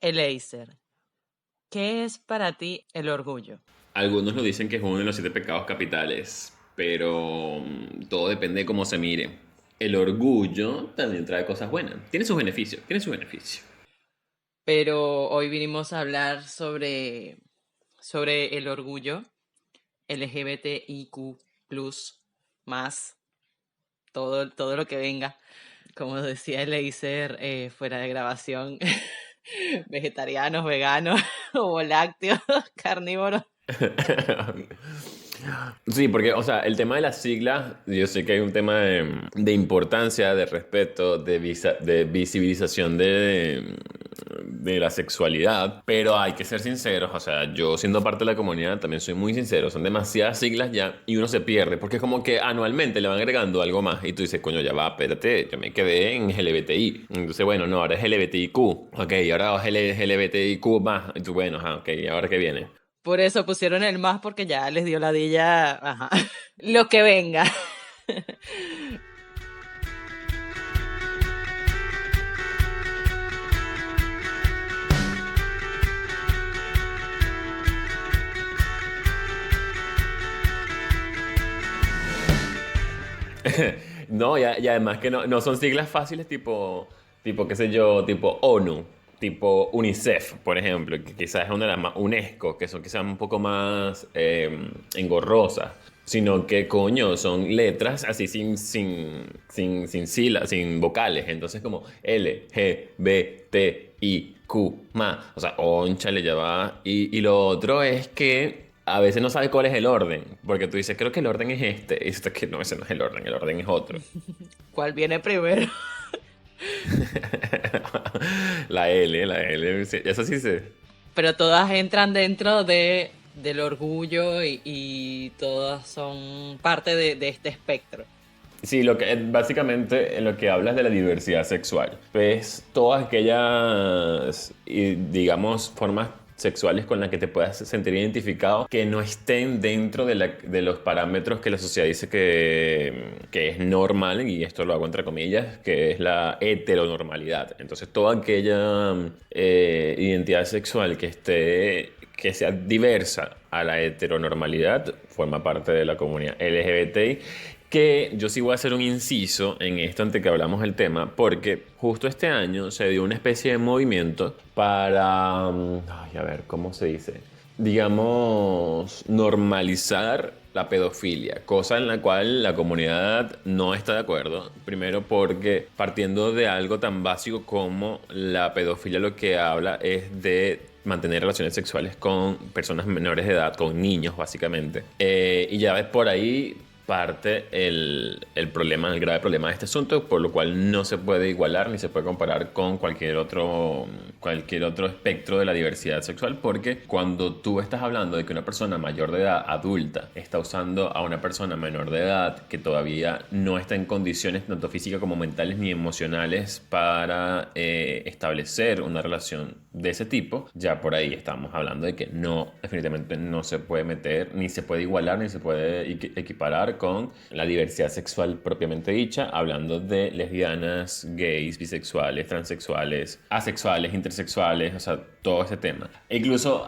Eleiser, ¿qué es para ti el orgullo? Algunos lo dicen que es uno de los 7 pecados capitales, pero todo depende de cómo se mire. El orgullo también trae cosas buenas. Tiene sus beneficios, tiene sus beneficios. Pero hoy vinimos a hablar sobre el orgullo LGBTIQ+, más, todo lo que venga. Como decía Eleiser fuera de grabación, vegetarianos, veganos, ovo lácteos, carnívoros. Sí, porque, o sea, el tema de las siglas, yo sé que hay un tema de importancia, de respeto, de visibilización de la sexualidad, pero hay que ser sinceros, o sea, yo siendo parte de la comunidad también soy muy sincero, son demasiadas siglas ya y uno se pierde, porque es como que anualmente le van agregando algo más y tú dices, coño, ya va, espérate, yo me quedé en LGBTI. Entonces, bueno, no, ahora es LGBTIQ, ok, ahora es LGBTIQ más, y tú, bueno, ajá, ok, ¿y ahora qué viene? Por eso pusieron el más porque ya les dio ladilla, ajá, lo que venga. No, y además que no son siglas fáciles tipo, qué sé yo, tipo ONU, tipo UNICEF, por ejemplo, que quizás es una de las más, UNESCO, que son quizás un poco más engorrosas, sino que, coño, son letras así sin sílabas, sin vocales, entonces como L, G, B, T, I, Q, más, o sea, oncha le lleva, y lo otro es que a veces no sabes cuál es el orden, porque tú dices, creo que el orden es este, y esto es que no, ese no es el orden es otro. ¿Cuál viene primero? La L, sí, eso sí sé. Pero todas entran dentro del orgullo y todas son parte de este espectro. Sí, básicamente en lo que hablas de la diversidad sexual, ves todas aquellas, digamos, formas sexuales con las que te puedas sentir identificado que no estén dentro de los parámetros que la sociedad dice que es normal, y esto lo hago entre comillas, que es la heteronormalidad. Entonces, toda aquella identidad sexual que sea diversa a la heteronormalidad forma parte de la comunidad LGBTI, que yo sí voy a hacer un inciso en esto antes que hablamos del tema, porque justo este año se dio una especie de movimiento para, ay, a ver, ¿cómo se dice? Digamos, normalizar la pedofilia, cosa en la cual la comunidad no está de acuerdo. Primero porque partiendo de algo tan básico como la pedofilia, lo que habla es de mantener relaciones sexuales con personas menores de edad, con niños básicamente. Y ya ves por ahí parte el problema, el grave problema de este asunto, por lo cual no se puede igualar ni se puede comparar con cualquier otro espectro de la diversidad sexual, porque cuando tú estás hablando de que una persona mayor de edad, adulta, está usando a una persona menor de edad que todavía no está en condiciones tanto físicas como mentales ni emocionales para establecer una relación de ese tipo, ya por ahí estamos hablando de que no, definitivamente no se puede meter, ni se puede igualar, ni se puede equiparar con la diversidad sexual propiamente dicha, hablando de lesbianas, gays, bisexuales, transexuales, asexuales, intersexuales, o sea, todo ese tema. E incluso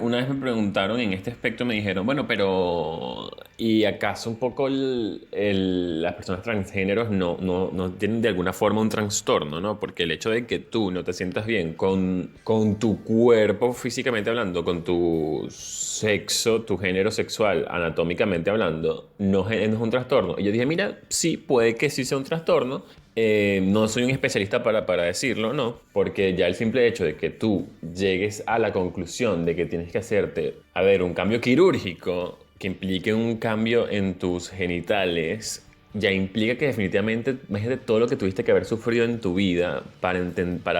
una vez me preguntaron en este aspecto, me dijeron, bueno, pero ¿y acaso un poco las personas transgéneros no tienen de alguna forma un trastorno, ¿no? Porque el hecho de que tú no te sientas bien con tu cuerpo físicamente hablando, con tu sexo, tu género sexual, anatómicamente hablando, no es un trastorno. Y yo dije, mira, sí, puede que sí sea un trastorno. No soy un especialista para decirlo, ¿no? Porque ya el simple hecho de que tú llegues a la conclusión de que tienes que hacerte, a ver, un cambio quirúrgico que implique un cambio en tus genitales, ya implica que definitivamente, imagínate todo lo que tuviste que haber sufrido en tu vida para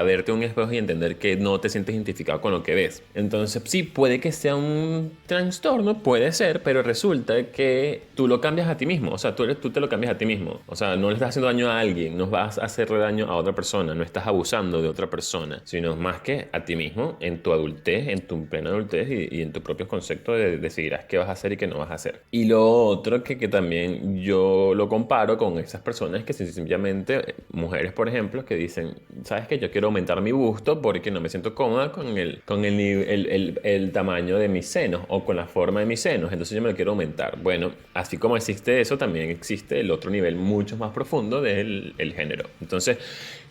verte en un espejo y entender que no te sientes identificado con lo que ves. Entonces, sí, puede que sea un trastorno, puede ser, pero resulta que tú lo cambias a ti mismo. O sea, tú te lo cambias a ti mismo. O sea, no le estás haciendo daño a alguien, no vas a hacerle daño a otra persona, no estás abusando de otra persona, sino más que a ti mismo, en tu adultez, en tu plena adultez y en tus propios conceptos decidirás qué vas a hacer y qué no vas a hacer. Y lo otro que también yo lo comparto comparo con esas personas que sencillamente, mujeres por ejemplo, que dicen, ¿sabes qué? Yo quiero aumentar mi busto porque no me siento cómoda con el tamaño de mis senos o con la forma de mis senos, entonces yo me lo quiero aumentar. Bueno, así como existe eso, también existe el otro nivel mucho más profundo del el género. Entonces,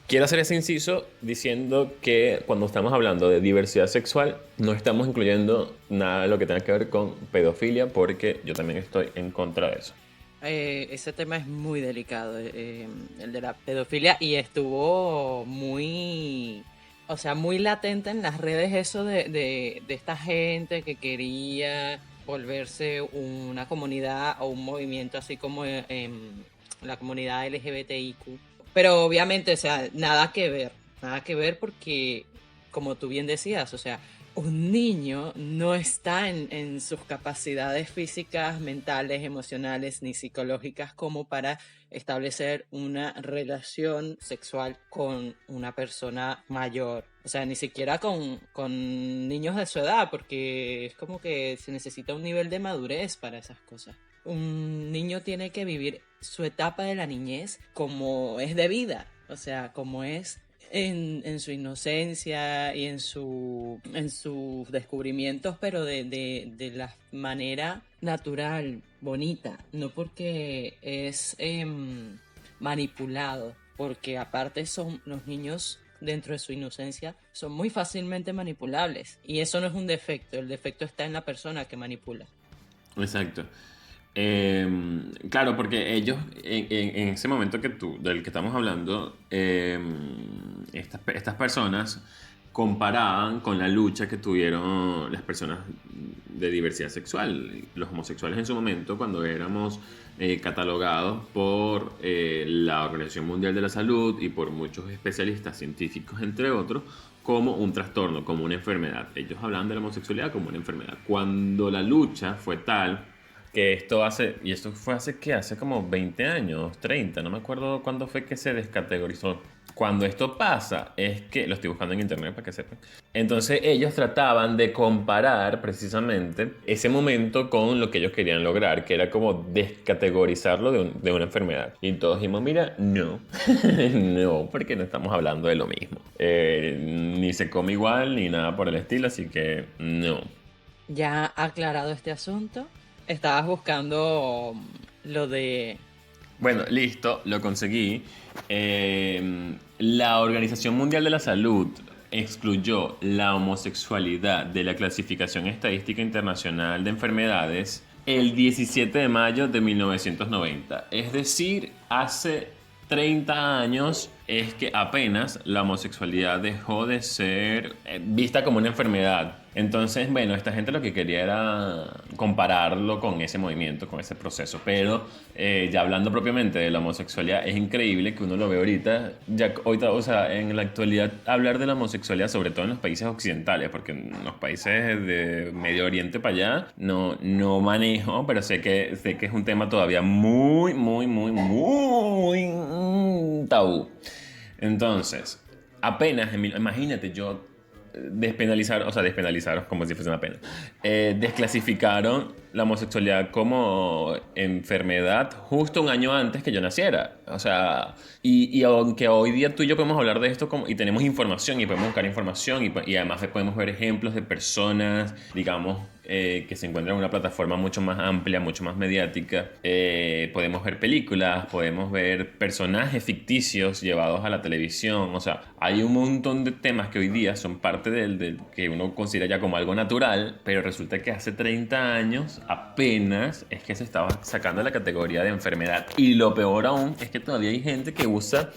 quiero hacer ese inciso diciendo que cuando estamos hablando de diversidad sexual, no estamos incluyendo nada de lo que tenga que ver con pedofilia, porque yo también estoy en contra de eso. Ese tema es muy delicado, el de la pedofilia, y estuvo muy, o sea, muy latente en las redes eso de esta gente que quería volverse una comunidad o un movimiento así como la comunidad LGBTIQ. Pero obviamente, o sea, nada que ver porque, como tú bien decías, o sea, un niño no está en sus capacidades físicas, mentales, emocionales ni psicológicas como para establecer una relación sexual con una persona mayor. O sea, ni siquiera con niños de su edad, porque es como que se necesita un nivel de madurez para esas cosas. Un niño tiene que vivir su etapa de la niñez como es debida, o sea, como es en su inocencia y en sus descubrimientos, pero de la manera natural, bonita, no porque es manipulado, porque aparte son los niños dentro de su inocencia, son muy fácilmente manipulables. Y eso no es un defecto, el defecto está en la persona que manipula. Exacto. Eh, claro, porque ellos, en ese momento del que estamos hablando, estas personas comparaban con la lucha que tuvieron las personas de diversidad sexual, los homosexuales en su momento, cuando éramos catalogados por la Organización Mundial de la Salud y por muchos especialistas científicos, entre otros, como un trastorno, como una enfermedad. Ellos hablaban de la homosexualidad como una enfermedad. Cuando la lucha fue tal que esto fue hace como 20 años, 30, no me acuerdo cuándo fue que se descategorizó. Cuando esto pasa, es que, lo estoy buscando en internet para que sepan. Entonces ellos trataban de comparar precisamente ese momento con lo que ellos querían lograr, que era como descategorizarlo de una enfermedad. Y todos dijimos, mira, no, no, porque no estamos hablando de lo mismo. Ni se come igual, ni nada por el estilo, así que no. Ya aclarado este asunto, estabas buscando lo de... Bueno, listo, lo conseguí. La Organización Mundial de la Salud excluyó la homosexualidad de la Clasificación Estadística Internacional de Enfermedades el 17 de mayo de 1990. Es decir, hace 30 años es que apenas la homosexualidad dejó de ser vista como una enfermedad. Entonces, bueno, esta gente lo que quería era compararlo con ese movimiento, con ese proceso. Pero ya hablando propiamente de la homosexualidad, es increíble que uno lo ve ahorita, ahorita, o sea, en la actualidad, hablar de la homosexualidad, sobre todo en los países occidentales, porque en los países de Medio Oriente para allá no manejo, pero sé que es un tema todavía muy, muy, muy, muy tabú. Entonces, apenas, imagínate, yo despenalizaron como si fuese una pena. Desclasificaron la homosexualidad como enfermedad justo un año antes que yo naciera. O sea, y aunque hoy día tú y yo podemos hablar de esto y tenemos información y podemos buscar información y además podemos ver ejemplos de personas, digamos, que se encuentran en una plataforma mucho más amplia, mucho más mediática. Podemos ver películas, podemos ver personajes ficticios llevados a la televisión. O sea, hay un montón de temas que hoy día son parte del que uno considera ya como algo natural, pero resulta que hace 30 años apenas es que se estaba sacando la categoría de enfermedad. Y lo peor aún es que todavía hay gente que usa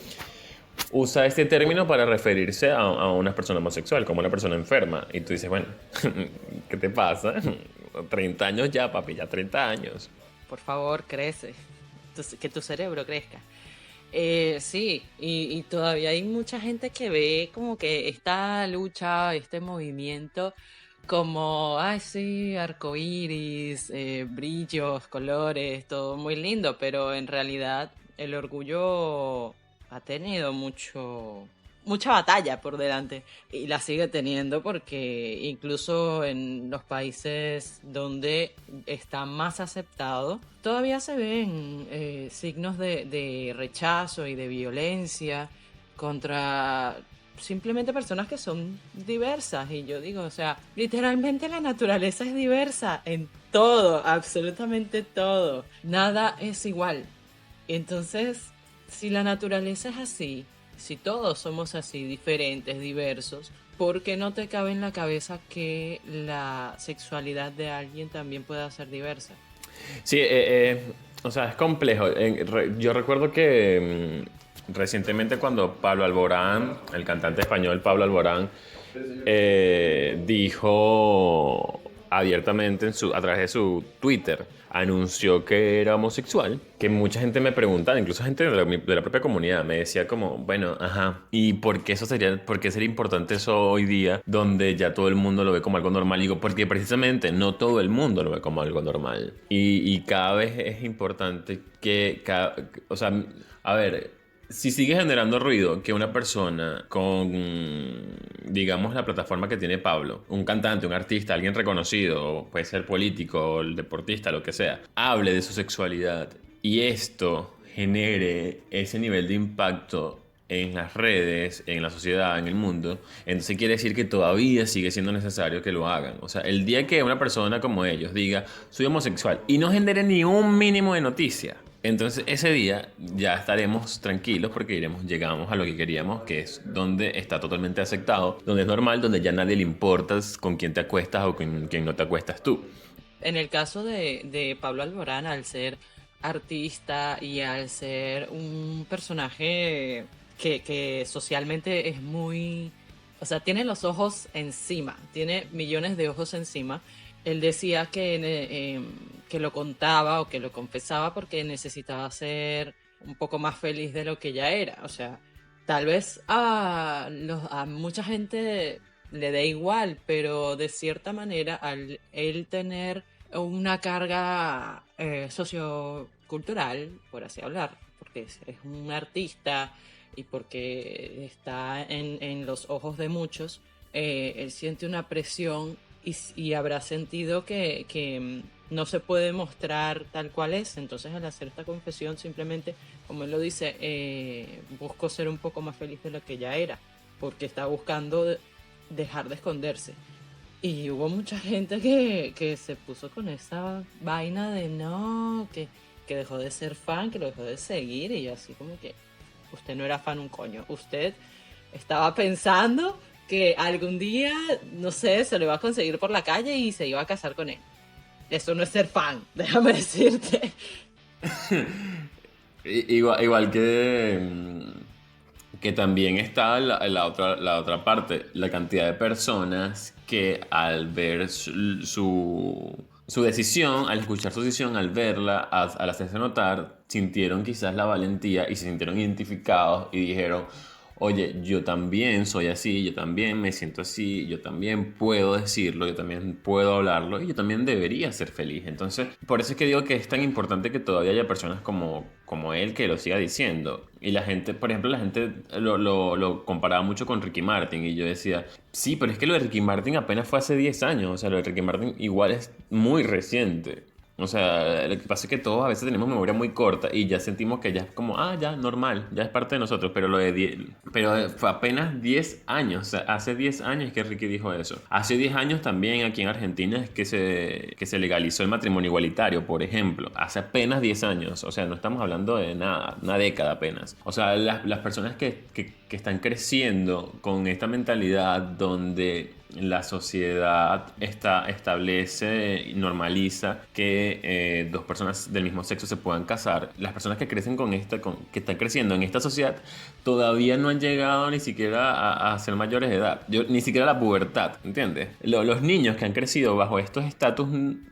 este término para referirse a una persona homosexual, como una persona enferma. Y tú dices, bueno, ¿qué te pasa? 30 años ya, papi, ya 30 años. Por favor, crece. Que tu cerebro crezca. Sí, y todavía hay mucha gente que ve como que esta lucha, este movimiento, como, ay, sí, arcoíris, brillos, colores, todo muy lindo, pero en realidad el orgullo ha tenido mucho, mucha batalla por delante y la sigue teniendo porque incluso en los países donde está más aceptado todavía se ven signos de rechazo y de violencia contra simplemente personas que son diversas. Y yo digo, o sea, literalmente la naturaleza es diversa en todo, absolutamente todo. Nada es igual. Entonces, si la naturaleza es así, si todos somos así, diferentes, diversos, ¿por qué no te cabe en la cabeza que la sexualidad de alguien también pueda ser diversa? Sí, o sea, es complejo. Yo recuerdo que recientemente cuando Pablo Alborán, el cantante español Pablo Alborán, dijo abiertamente a través de su Twitter, anunció que era homosexual, que mucha gente me preguntaba, incluso gente de la propia comunidad, me decía como, bueno, ajá, ¿y por qué sería importante eso hoy día, donde ya todo el mundo lo ve como algo normal? Y digo, porque precisamente no todo el mundo lo ve como algo normal. Y cada vez es importante o sea, a ver, si sigue generando ruido que una persona con, digamos, la plataforma que tiene Pablo, un cantante, un artista, alguien reconocido, puede ser político, el deportista, lo que sea, hable de su sexualidad y esto genere ese nivel de impacto en las redes, en la sociedad, en el mundo, entonces quiere decir que todavía sigue siendo necesario que lo hagan. O sea, el día que una persona como ellos diga, soy homosexual, y no genere ni un mínimo de noticia, entonces ese día ya estaremos tranquilos porque llegamos a lo que queríamos, que es donde está totalmente aceptado, donde es normal, donde ya nadie le importa con quién te acuestas o con quién no te acuestas tú. En el caso de Pablo Alborán, al ser artista y al ser un personaje que socialmente es muy... O sea, tiene los ojos encima, tiene millones de ojos encima. Él decía que lo contaba o que lo confesaba porque necesitaba ser un poco más feliz de lo que ya era. O sea, tal vez a mucha gente le dé igual, pero de cierta manera al él tener una carga sociocultural, por así hablar, porque es un artista y porque está en los ojos de muchos, él siente una presión y habrá sentido que no se puede mostrar tal cual es. Entonces, al hacer esta confesión, simplemente, como él lo dice, buscó ser un poco más feliz de lo que ya era, porque está buscando dejar de esconderse. Y hubo mucha gente que se puso con esa vaina de no, que dejó de ser fan, que lo dejó de seguir, y yo así como que usted no era fan un coño. Usted estaba pensando que algún día, no sé, se lo iba a conseguir por la calle y se iba a casar con él. Eso no es ser fan, déjame decirte. Igual que también está la otra parte, la cantidad de personas que al ver su decisión, al escuchar su decisión, al verla, al hacerse notar, sintieron quizás la valentía y se sintieron identificados y dijeron, oye, yo también soy así, yo también me siento así, yo también puedo decirlo, yo también puedo hablarlo y yo también debería ser feliz. Entonces, por eso es que digo que es tan importante que todavía haya personas como él que lo siga diciendo. Y la gente, por ejemplo, la gente lo comparaba mucho con Ricky Martin y yo decía, sí, pero es que lo de Ricky Martin apenas fue hace 10 años, o sea, lo de Ricky Martin igual es muy reciente. O sea, lo que pasa es que todos a veces tenemos memoria muy corta y ya sentimos que ya es como, ya, normal, ya es parte de nosotros, pero pero fue apenas 10 años, o sea, hace 10 años que Ricky dijo eso. Hace 10 años también aquí en Argentina es que se legalizó el matrimonio igualitario, por ejemplo. Hace apenas 10 años, o sea, no estamos hablando de nada, una década apenas. O sea, las personas que están creciendo con esta mentalidad donde la sociedad establece y normaliza que dos personas del mismo sexo se puedan casar. Las personas que crecen que están creciendo en esta sociedad todavía no han llegado ni siquiera a ser mayores de edad, ni siquiera a la pubertad, ¿entiendes? Los niños que han crecido bajo estos estatus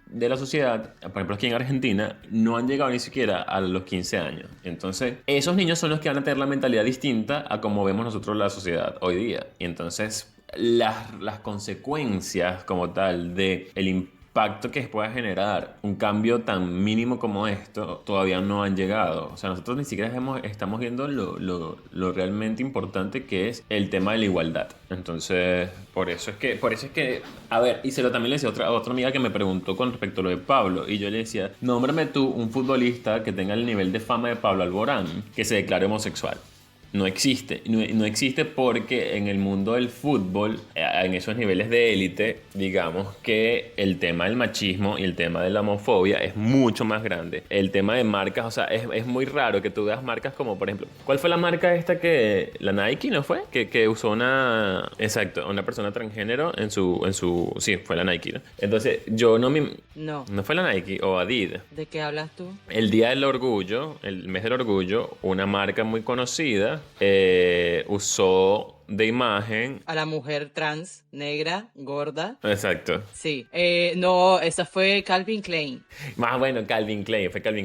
de la sociedad, por ejemplo aquí en Argentina, no han llegado ni siquiera a los 15 años. Entonces, esos niños son los que van a tener la mentalidad distinta a como vemos nosotros la sociedad hoy día. Y entonces, las consecuencias como tal de impacto que pueda generar un cambio tan mínimo como esto todavía no han llegado. O sea, nosotros ni siquiera estamos viendo lo realmente importante que es el tema de la igualdad. Entonces, por eso es que, a ver, y también le decía a otra amiga que me preguntó con respecto a lo de Pablo, y yo le decía, nómbrame tú un futbolista que tenga el nivel de fama de Pablo Alborán, que se declare homosexual. No existe, no existe porque en el mundo del fútbol, en esos niveles de élite, digamos que el tema del machismo y el tema de la homofobia es mucho más grande. El tema de marcas, o sea, es muy raro que tú veas marcas como, por ejemplo, ¿cuál fue la marca esta la Nike, ¿no fue? Que usó una persona transgénero sí, fue la Nike, ¿no? Entonces, yo No. no fue la Nike o Adidas. ¿De qué hablas tú? El Día del Orgullo, el mes del orgullo, una marca muy conocida usó de imagen. A la mujer trans, negra, gorda. Exacto. Sí. No, esa fue Calvin Klein. Más bueno, fue Calvin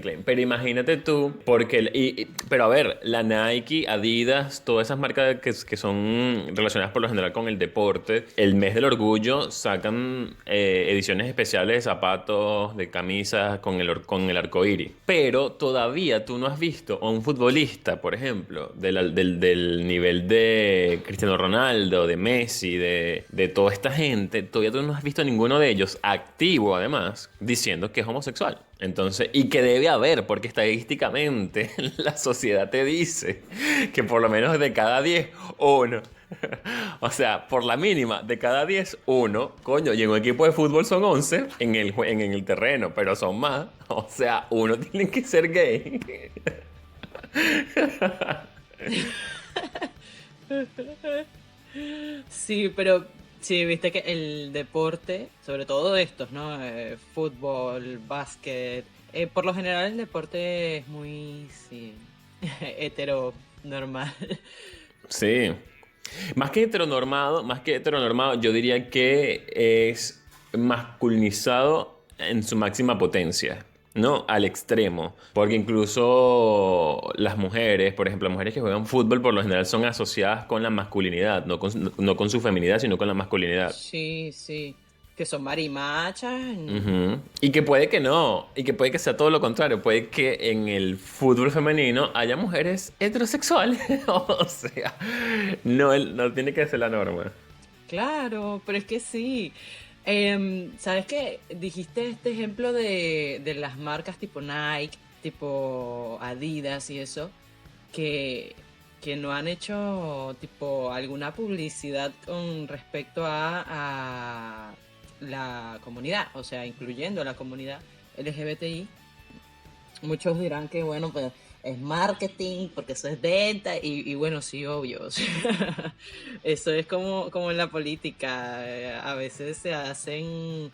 Klein. Pero imagínate tú, porque. Pero a ver, la Nike, Adidas, todas esas marcas que son relacionadas por lo general con el deporte, el mes del orgullo sacan ediciones especiales de zapatos, de camisas con el arco iris. Pero todavía tú no has visto a un futbolista, por ejemplo, del nivel de Cristiano Ronaldo, de Messi, de toda esta gente, todavía tú no has visto a ninguno de ellos activo, además, diciendo que es homosexual. Entonces, y que debe haber, porque estadísticamente la sociedad te dice que por lo menos de cada 10, uno. O sea, por la mínima, de cada 10, uno. Coño, y en un equipo de fútbol son 11 en el terreno, pero son más. O sea, uno tiene que ser gay. Sí, pero sí, viste que el deporte, sobre todo estos, ¿no? Fútbol, básquet. Por lo general el deporte es muy, sí, heteronormal. Sí. Más que heteronormado, yo diría que es masculinizado en su máxima potencia, ¿no? Al extremo. Porque incluso las mujeres, por ejemplo, las mujeres que juegan fútbol por lo general son asociadas con la masculinidad, no con su feminidad, sino con la masculinidad. Sí, sí. Que son marimachas. Ujú. Y que puede que no, y que puede que sea todo lo contrario, puede que en el fútbol femenino haya mujeres heterosexuales, o sea, no tiene que ser la norma. Claro, pero es que sí. ¿Sabes qué? Dijiste este ejemplo de las marcas tipo Nike, tipo Adidas y eso, que, que no han hecho tipo alguna publicidad con respecto a la comunidad, o sea, incluyendo a la comunidad LGBTI. Muchos dirán que, bueno, pues es marketing, porque eso es venta, y bueno, sí, obvio. O sea, eso es como en la política. A veces se hacen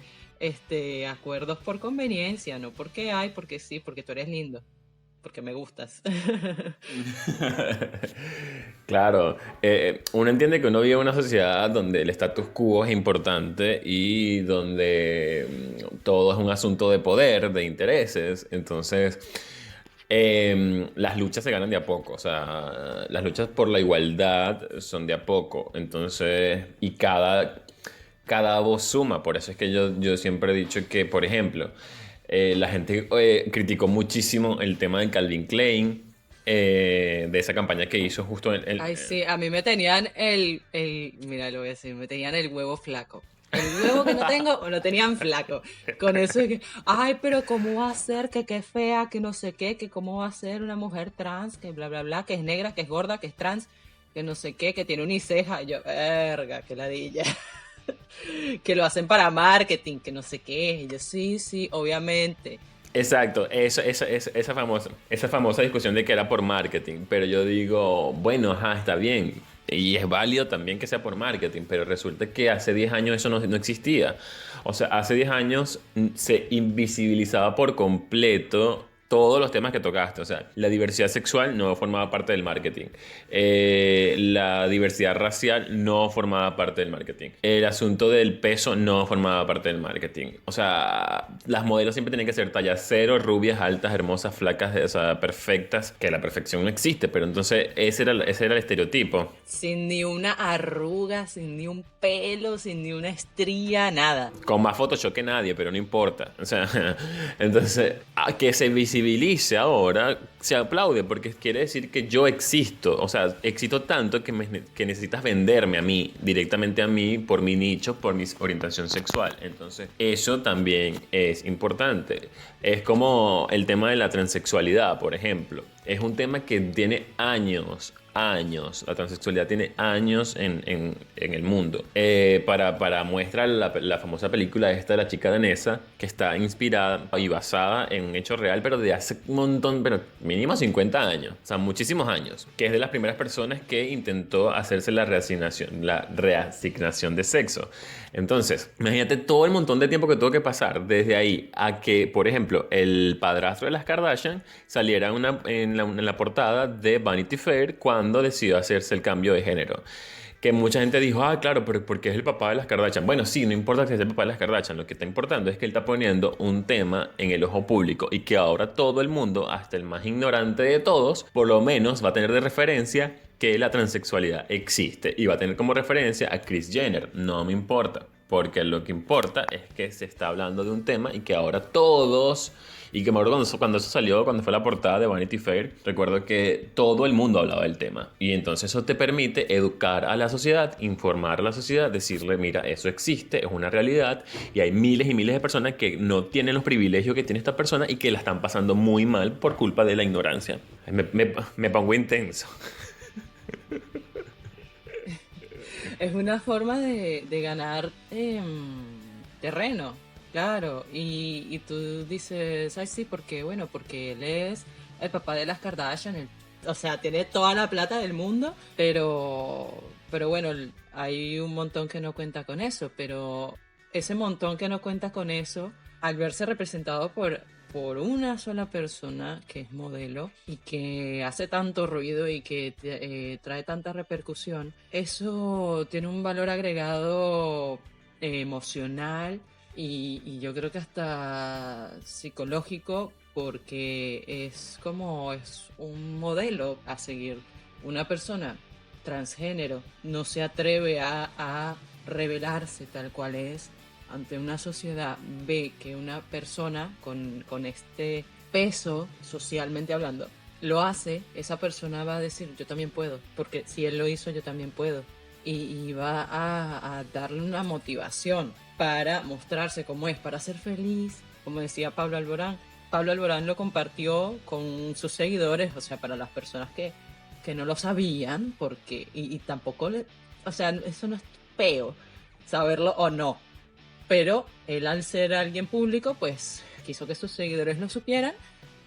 acuerdos por conveniencia, no porque hay, porque sí, porque tú eres lindo, porque me gustas. Claro, uno entiende que uno vive en una sociedad donde el status quo es importante y donde todo es un asunto de poder, de intereses. Entonces, las luchas se ganan de a poco. O sea, las luchas por la igualdad son de a poco. Entonces, y cada voz suma. Por eso es que yo siempre he dicho que, por ejemplo, la gente criticó muchísimo el tema de Calvin Klein, de esa campaña que hizo justo Ay, sí, a mí me tenían mira, lo voy a decir, me tenían el huevo flaco. El huevo que no tengo, me lo tenían flaco. Con eso de que, ay, pero ¿cómo va a ser? Que qué fea, que no sé qué, que cómo va a ser una mujer trans, que bla, bla, bla, que es negra, que es gorda, que es trans, que no sé qué, que tiene uniceja. Y yo, verga, que ladilla. Que lo hacen para marketing, que no sé qué. Y yo, sí, sí, obviamente. Exacto, esa famosa discusión de que era por marketing, pero yo digo, bueno, ajá, está bien, y es válido también que sea por marketing, pero resulta que hace 10 años eso no existía. O sea, hace 10 años se invisibilizaba por completo todos los temas que tocaste. O sea, la diversidad sexual no formaba parte del marketing. La diversidad racial no formaba parte del marketing. El asunto del peso no formaba parte del marketing. O sea, las modelos siempre tienen que ser talla cero, rubias, altas, hermosas, flacas, o sea, perfectas, que la perfección no existe, pero entonces ese era el estereotipo. Sin ni una arruga, sin ni un pelo, sin ni una estría, nada. Con más Photoshop que nadie, pero no importa. O sea, entonces, a que se visibilice ahora, se aplaude, porque quiere decir que yo existo. O sea, existo tanto que necesitas venderme a mí, directamente a mí, por mi nicho, por mi orientación sexual. Entonces, eso también es importante. Es como el tema de la transexualidad, por ejemplo. Es un tema que tiene años. La transexualidad tiene años en el mundo. Para muestra la famosa película esta de la chica danesa, que está inspirada y basada en un hecho real, pero de hace un montón, pero mínimo 50 años, o sea, muchísimos años, que es de las primeras personas que intentó hacerse la reasignación de sexo. Entonces, imagínate todo el montón de tiempo que tuvo que pasar desde ahí a que, por ejemplo, el padrastro de las Kardashian saliera en la portada de Vanity Fair cuando decidió hacerse el cambio de género. Que mucha gente dijo, ah, claro, pero porque es el papá de las Kardashian. Bueno, sí, no importa que sea el papá de las Kardashian. Lo que está importando es que él está poniendo un tema en el ojo público y que ahora todo el mundo, hasta el más ignorante de todos, por lo menos va a tener de referencia que la transexualidad existe y va a tener como referencia a Kris Jenner. No me importa, porque lo que importa es que se está hablando de un tema y que ahora todos... Y que me acuerdo cuando eso salió, cuando fue la portada de Vanity Fair, recuerdo que todo el mundo hablaba del tema. Y entonces eso te permite educar a la sociedad, informar a la sociedad, decirle, mira, eso existe, es una realidad, y hay miles y miles de personas que no tienen los privilegios que tiene esta persona y que la están pasando muy mal por culpa de la ignorancia. Me pongo intenso. Es una forma de ganar terreno, claro. Y tú dices, ay, sí, porque, bueno, porque él es el papá de las Kardashian, o sea, tiene toda la plata del mundo, pero bueno, hay un montón que no cuenta con eso, pero ese montón que no cuenta con eso, al verse representado por una sola persona que es modelo y que hace tanto ruido y que trae tanta repercusión, eso tiene un valor agregado emocional y yo creo que hasta psicológico, porque es un modelo a seguir. Una persona transgénero no se atreve a revelarse tal cual es ante una sociedad, ve que una persona con este peso, socialmente hablando, lo hace, esa persona va a decir, yo también puedo, porque si él lo hizo, yo también puedo. Y va a darle una motivación para mostrarse como es, para ser feliz, como decía Pablo Alborán. Pablo Alborán lo compartió con sus seguidores, o sea, para las personas que no lo sabían, porque, y tampoco o sea, eso no es feo, saberlo o no. Pero él, al ser alguien público, pues quiso que sus seguidores lo supieran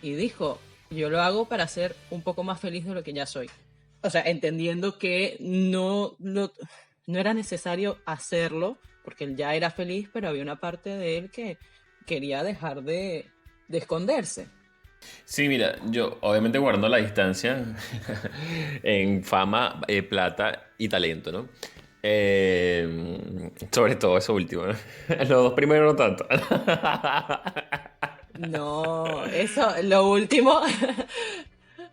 y dijo, yo lo hago para ser un poco más feliz de lo que ya soy. O sea, entendiendo que no era necesario hacerlo, porque él ya era feliz, pero había una parte de él que quería dejar de esconderse. Sí, mira, yo obviamente guardando la distancia en fama, plata y talento, ¿no? Sobre todo eso último, ¿no? Los dos primeros no tanto. No, eso, lo último,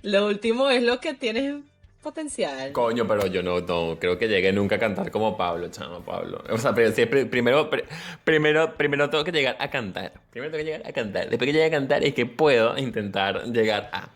lo último es lo que tienes potencial. Coño, pero yo no creo que llegue nunca a cantar como Pablo, chamo, Pablo. O sea, pero siempre, primero tengo que llegar a cantar. Primero tengo que llegar a cantar. Después que llegue a cantar es que puedo intentar llegar a...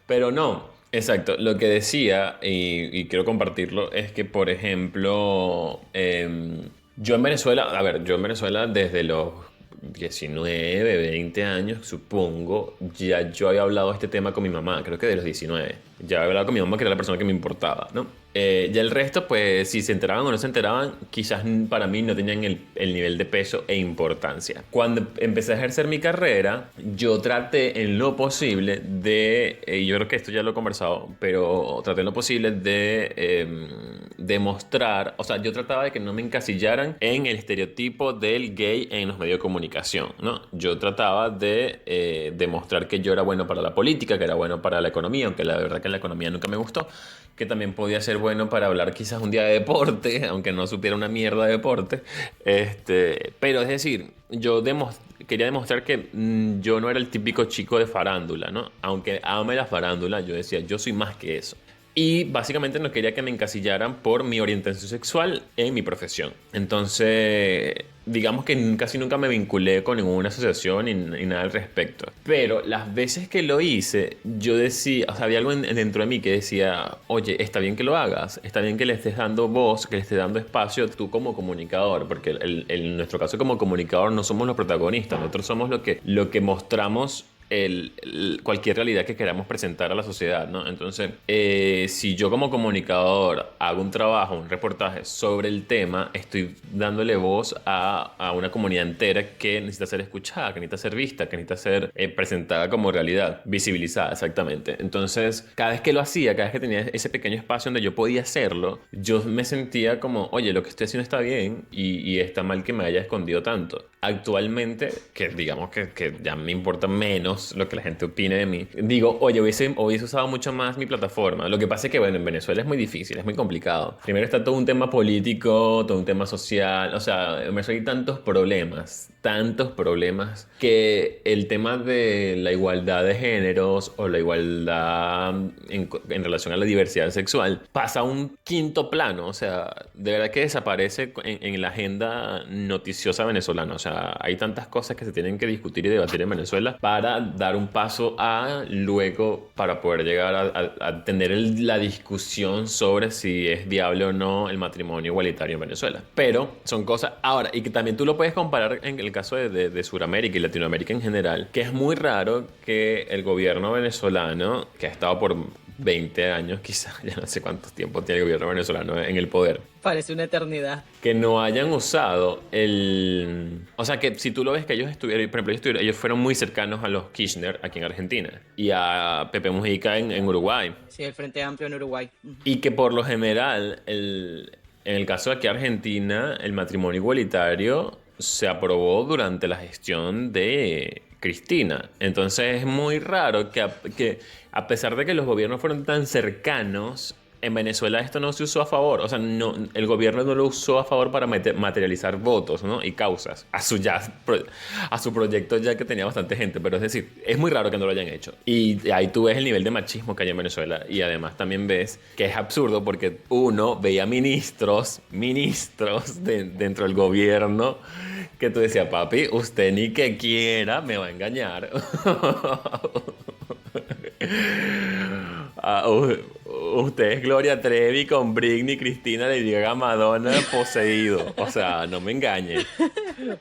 Pero no, exacto. Lo que decía, y quiero compartirlo, es que, por ejemplo, yo en Venezuela desde los 19, 20 años, supongo, ya yo había hablado de este tema con mi mamá, creo que de los 19. Ya había hablado con mi mamá, que era la persona que me importaba, ¿no? Ya el resto, pues, si se enteraban o no se enteraban, quizás para mí no tenían el nivel de peso e importancia. Cuando empecé a ejercer mi carrera, yo traté en lo posible de, y yo creo que esto ya lo he conversado, pero traté en lo posible demostrar, o sea, yo trataba de que no me encasillaran en el estereotipo del gay en los medios de comunicación, ¿no? Yo trataba de demostrar que yo era bueno para la política, que era bueno para la economía, aunque la verdad que la economía nunca me gustó, que también podía ser bueno para hablar quizás un día de deporte, aunque no supiera una mierda de deporte. Pero es decir, quería demostrar que yo no era el típico chico de farándula, ¿no? Aunque ame la farándula, yo decía, yo soy más que eso. Y básicamente no quería que me encasillaran por mi orientación sexual en mi profesión. Entonces, digamos que casi nunca me vinculé con ninguna asociación ni nada al respecto. Pero las veces que lo hice, yo decía, o sea, había algo dentro de mí que decía, oye, está bien que lo hagas, está bien que le estés dando voz, que le estés dando espacio tú como comunicador, porque en nuestro caso como comunicador no somos los protagonistas, nosotros somos lo que mostramos cualquier realidad que queramos presentar a la sociedad, ¿no? Entonces, si yo como comunicador hago un trabajo, un reportaje sobre el tema, estoy dándole voz a una comunidad entera que necesita ser escuchada, que necesita ser vista, que necesita ser presentada como realidad, visibilizada, exactamente. Entonces, cada vez que lo hacía, cada vez que tenía ese pequeño espacio donde yo podía hacerlo, yo me sentía como, oye, lo que estoy haciendo está bien y está mal que me haya escondido tanto. Actualmente, que digamos que ya me importa menos lo que la gente opine de mí, digo, oye, hubiese usado mucho más mi plataforma. Lo que pasa es que, bueno, en Venezuela es muy difícil, es muy complicado. Primero está todo un tema político, todo un tema social, o sea, en Venezuela hay tantos problemas, que el tema de la igualdad de géneros o la igualdad en relación a la diversidad sexual pasa a un quinto plano, o sea, de verdad que desaparece en la agenda noticiosa venezolana, o sea, hay tantas cosas que se tienen que discutir y debatir en Venezuela para dar un paso luego para poder llegar a tener la discusión sobre si es viable o no el matrimonio igualitario en Venezuela. Pero son cosas, ahora, y que también tú lo puedes comparar en el caso de Sudamérica y Latinoamérica en general, que es muy raro que el gobierno venezolano, que ha estado por 20 años quizás, ya no sé cuánto tiempo tiene el gobierno venezolano en el poder, Parece una eternidad. que no hayan usado o sea, que si tú lo ves que ellos estuvieron, por ejemplo, ellos fueron muy cercanos a los Kirchner aquí en Argentina y a Pepe Mujica en Uruguay. Sí, el Frente Amplio en Uruguay. Y que por lo general, en el caso de aquí Argentina, el matrimonio igualitario se aprobó durante la gestión de Cristina. Entonces es muy raro que a pesar de que los gobiernos fueron tan cercanos, en Venezuela esto no se usó a favor. O sea, no, el gobierno no lo usó a favor para materializar votos, ¿no? Y causas a su proyecto, ya que tenía bastante gente. Pero es decir, es muy raro que no lo hayan hecho. Y ahí tú ves el nivel de machismo que hay en Venezuela. Y además también ves que es absurdo porque uno veía ministros dentro del gobierno que tú decías, papi, usted ni que quiera me va a engañar. Usted es Gloria Trevi con Britney, Cristina, Lady Gaga, Madonna, poseído. O sea, no me engañe.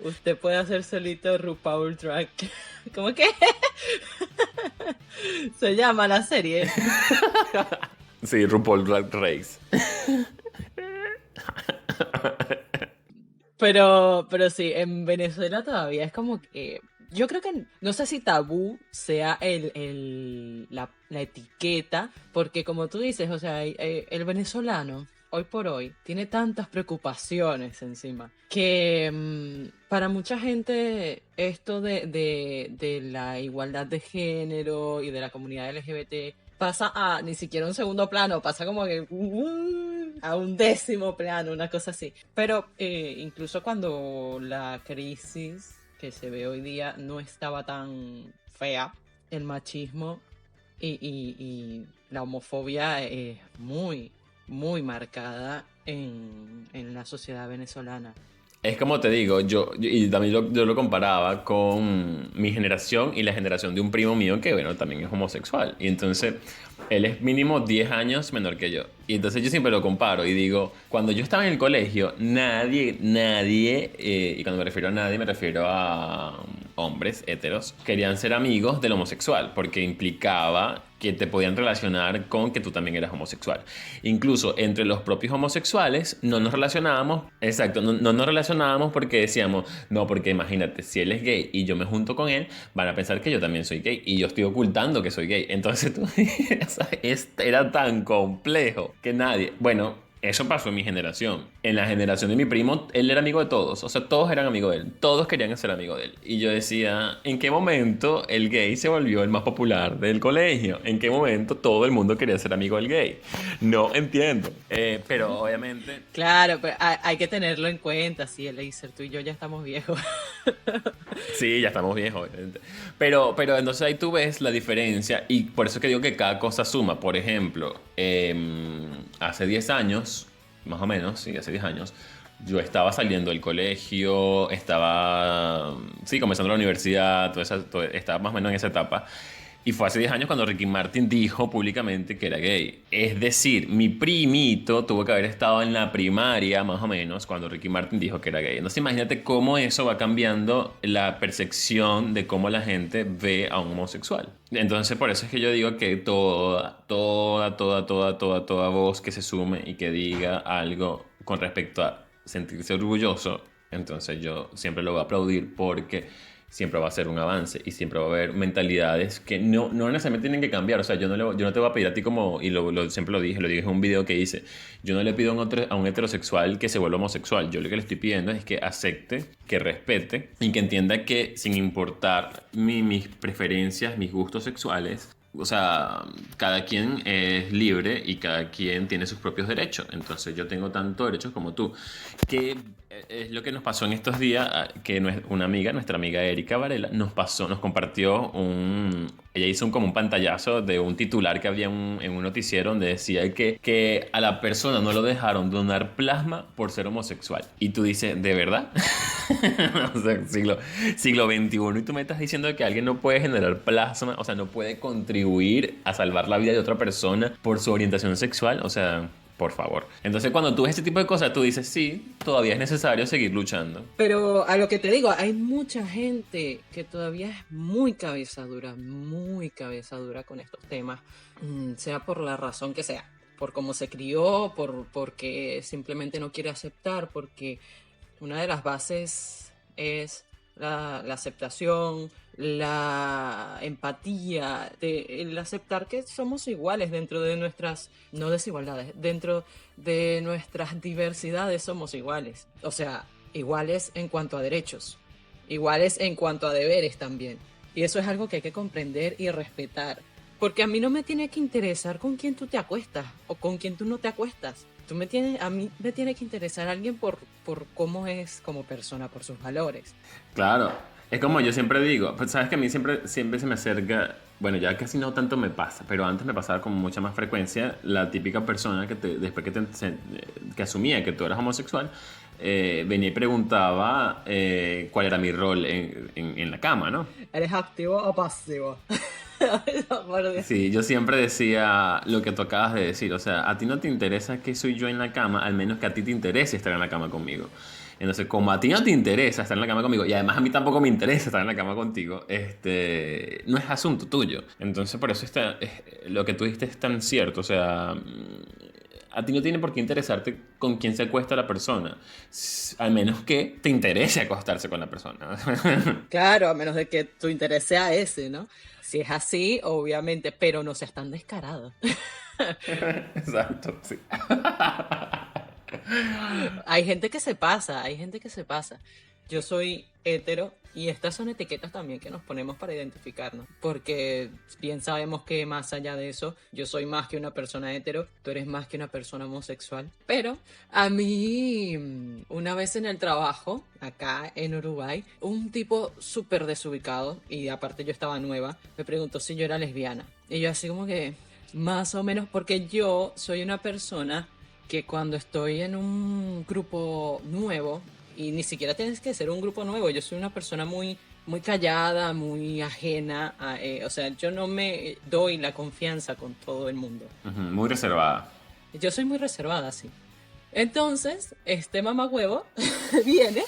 Usted puede hacer solito RuPaul Drag. ¿Cómo que? Se llama la serie. Sí, RuPaul Drag Race. Pero sí, en Venezuela todavía es como que... Yo creo que, no sé si tabú sea la etiqueta, porque como tú dices, o sea, el venezolano, hoy por hoy, tiene tantas preocupaciones encima, que para mucha gente esto de la igualdad de género y de la comunidad LGBT pasa a ni siquiera un segundo plano, pasa como que a un décimo plano, una cosa así. Pero incluso cuando la crisis que se ve hoy día no estaba tan fea, el machismo y la homofobia es muy, muy marcada en la sociedad venezolana. Es como te digo, y también yo lo comparaba con mi generación y la generación de un primo mío que, bueno, también es homosexual. Y entonces, él es mínimo 10 años menor que yo. Y entonces yo siempre lo comparo y digo, cuando yo estaba en el colegio, nadie, y cuando me refiero a nadie, me refiero a hombres heteros, querían ser amigos del homosexual, porque implicaba que te podían relacionar con que tú también eras homosexual. Incluso entre los propios homosexuales no nos relacionábamos, exacto, no nos relacionábamos porque decíamos, no, porque imagínate, si él es gay y yo me junto con él, van a pensar que yo también soy gay y yo estoy ocultando que soy gay. Entonces tú, era tan complejo que nadie, bueno, Eso pasó en mi generación. En la generación de mi primo, él era amigo de todos. O sea, todos eran amigos de él. Todos querían ser amigos de él. Y yo decía, ¿en qué momento el gay se volvió el más popular del colegio? ¿En qué momento todo el mundo quería ser amigo del gay? No entiendo. Pero obviamente... Claro, pero hay que tenerlo en cuenta, sí, Eliezer, tú y yo ya estamos viejos. Sí, ya estamos viejos, obviamente. Pero entonces ahí tú ves la diferencia y por eso que digo que cada cosa suma. Por ejemplo, hace 10 años, más o menos, sí, hace 10 años, yo estaba saliendo del colegio, estaba, sí, comenzando la universidad, estaba más o menos en esa etapa. Y fue hace 10 años cuando Ricky Martin dijo públicamente que era gay. Es decir, mi primito tuvo que haber estado en la primaria, más o menos, cuando Ricky Martin dijo que era gay. Entonces imagínate cómo eso va cambiando la percepción de cómo la gente ve a un homosexual. Entonces por eso es que yo digo que toda voz que se sume y que diga algo con respecto a sentirse orgulloso, entonces yo siempre lo voy a aplaudir porque siempre va a ser un avance y siempre va a haber mentalidades que no necesariamente tienen que cambiar. O sea, yo no te voy a pedir a ti como, y siempre lo dije en un video que hice, yo no le pido a un heterosexual que se vuelva homosexual. Yo lo que le estoy pidiendo es que acepte, que respete y que entienda que sin importar mis preferencias, mis gustos sexuales, o sea, cada quien es libre y cada quien tiene sus propios derechos. Entonces yo tengo tanto derechos como tú. Que es lo que nos pasó en estos días, que una amiga, nuestra amiga Erika Varela, nos compartió ella hizo como un pantallazo de un titular que había en un noticiero donde decía que a la persona no lo dejaron donar plasma por ser homosexual. Y tú dices, ¿de verdad? O sea, siglo XXI y tú me estás diciendo que alguien no puede generar plasma, o sea, no puede contribuir a salvar la vida de otra persona por su orientación sexual, o sea, por favor. Entonces cuando tú ves este tipo de cosas, tú dices, sí, todavía es necesario seguir luchando. Pero a lo que te digo, hay mucha gente que todavía es muy cabeza dura con estos temas, sea por la razón que sea, por cómo se crió, porque simplemente no quiere aceptar, porque una de las bases es la aceptación, la empatía, el aceptar que somos iguales dentro de nuestras, no desigualdades, dentro de nuestras diversidades somos iguales. O sea, iguales en cuanto a derechos, iguales en cuanto a deberes también. Y eso es algo que hay que comprender y respetar. Porque a mí no me tiene que interesar con quién tú te acuestas o con quién tú no te acuestas. A mí me tiene que interesar alguien por cómo es como persona, por sus valores. Claro, es como yo siempre digo, pues sabes que a mí siempre se me acerca, bueno, ya casi no tanto me pasa, pero antes me pasaba con mucha más frecuencia la típica persona después que asumía que tú eras homosexual, venía y preguntaba cuál era mi rol en la cama, ¿no? ¿Eres activo o pasivo? Sí, yo siempre decía lo que tú acabas de decir, o sea, a ti no te interesa que soy yo en la cama, al menos que a ti te interese estar en la cama conmigo. Entonces, como a ti no te interesa estar en la cama conmigo, y además a mí tampoco me interesa estar en la cama contigo, no es asunto tuyo. Entonces, por eso lo que tú dijiste es tan cierto, o sea, a ti no tiene por qué interesarte con quién se acuesta la persona, al menos que te interese acostarse con la persona. Claro, a menos de que tu interés sea ese, ¿no? Si es así, obviamente, pero no seas tan descarado. Exacto, sí. Hay gente que se pasa. Yo soy hetero y estas son etiquetas también que nos ponemos para identificarnos. Porque bien sabemos que más allá de eso, yo soy más que una persona hetero, tú eres más que una persona homosexual. Pero a mí, una vez en el trabajo, acá en Uruguay, un tipo súper desubicado, y aparte yo estaba nueva, me preguntó si yo era lesbiana. Y yo así como que, más o menos, porque yo soy una persona que cuando estoy en un grupo nuevo, y ni siquiera tienes que ser un grupo nuevo, yo soy una persona muy, muy callada, muy ajena, o sea, yo no me doy la confianza con todo el mundo. Muy reservada. Yo soy muy reservada, sí. Entonces, este mamahuevo viene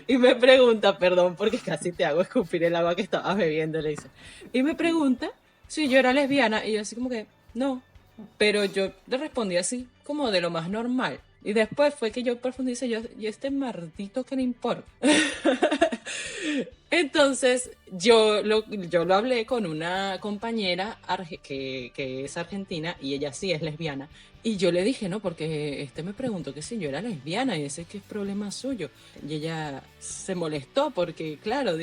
y me pregunta, perdón, porque casi te hago escupir el agua que estabas bebiendo, le dice, y me pregunta si yo era lesbiana, y yo así como que, no. Pero yo le respondí así, como de lo más normal. Y después fue que yo profundicé, ¿y este maldito que le importa? Entonces, yo lo hablé con una compañera que es argentina y ella sí es lesbiana. Y yo le dije, no, porque me preguntó que si yo era lesbiana y ese que es problema suyo. Y ella se molestó porque, claro,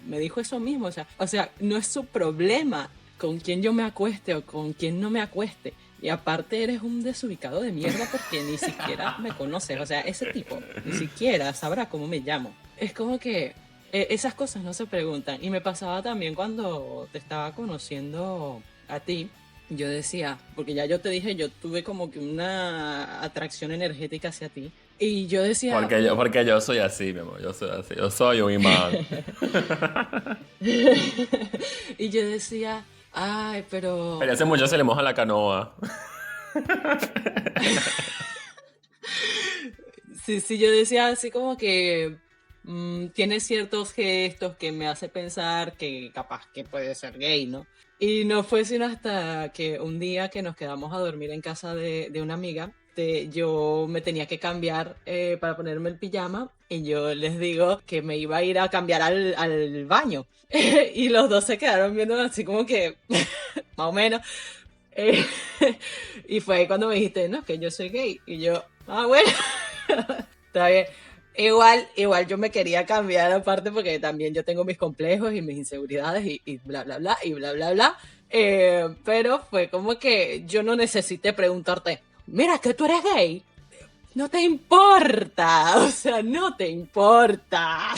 me dijo eso mismo. O sea, no es su problema con quién yo me acueste o con quién no me acueste. Y aparte eres un desubicado de mierda porque ni siquiera me conoces. O sea, ese tipo ni siquiera sabrá cómo me llamo. Es como que esas cosas no se preguntan. Y me pasaba también cuando te estaba conociendo a ti. Yo decía, porque ya yo te dije, yo tuve como que una atracción energética hacia ti. Y yo decía, Porque yo soy así, mi amor, yo soy así, yo soy un imán. y yo decía, ay, Pero pero hace mucho se le moja la canoa. sí, sí, yo decía así como que tiene ciertos gestos que me hace pensar que capaz que puede ser gay, ¿no? Y no fue sino hasta que un día que nos quedamos a dormir en casa de una amiga, yo me tenía que cambiar para ponerme el pijama y yo les digo que me iba a ir a cambiar al baño. Y los dos se quedaron viendo así como que, más o menos. Eh, y fue ahí cuando me dijiste, no, que yo soy gay. Y yo, bueno, está bien. Igual yo me quería cambiar aparte porque también yo tengo mis complejos y mis inseguridades y bla, bla, bla, y bla, bla, bla. Pero fue como que yo no necesité preguntarte, mira, que tú eres gay. No te importa, o sea, no te importa.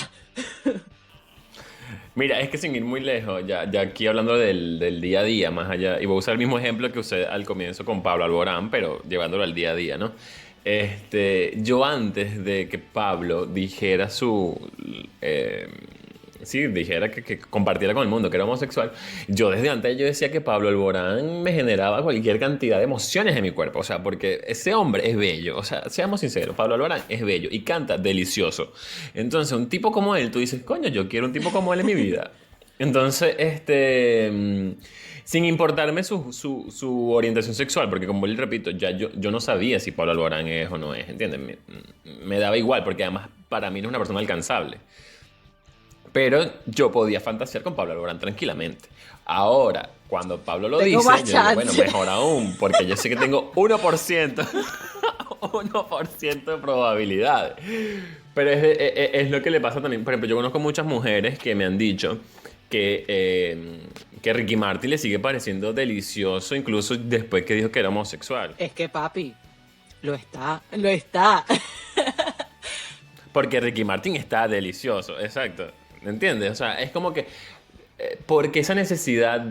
Mira, es que sin ir muy lejos, ya aquí hablando del día a día, más allá, y voy a usar el mismo ejemplo que usé al comienzo con Pablo Alborán, pero llevándolo al día a día, ¿no? Yo antes de que Pablo dijera sí, dijera que compartiera con el mundo que era homosexual, yo desde antes yo decía que Pablo Alborán me generaba cualquier cantidad de emociones en mi cuerpo, o sea, porque ese hombre es bello, o sea, seamos sinceros, Pablo Alborán es bello y canta delicioso. Entonces, un tipo como él, tú dices, coño, yo quiero un tipo como él en mi vida. Entonces, sin importarme su orientación sexual, porque como le repito, ya yo no sabía si Pablo Alborán es o no es, ¿entiendes? Me daba igual, porque además para mí no es una persona alcanzable. Pero yo podía fantasear con Pablo Alborán tranquilamente. Ahora, cuando Pablo lo Tengo dice, más yo digo, bueno, chance. mejor aún, porque yo sé que tengo 1%, 1% de probabilidad. Pero es lo que le pasa también. Por ejemplo, yo conozco muchas mujeres que me han dicho que Ricky Martin le sigue pareciendo delicioso, incluso después que dijo que era homosexual. Es que papi, lo está, lo está. Porque Ricky Martin está delicioso, exacto. ¿Entiendes? O sea, es como que porque esa necesidad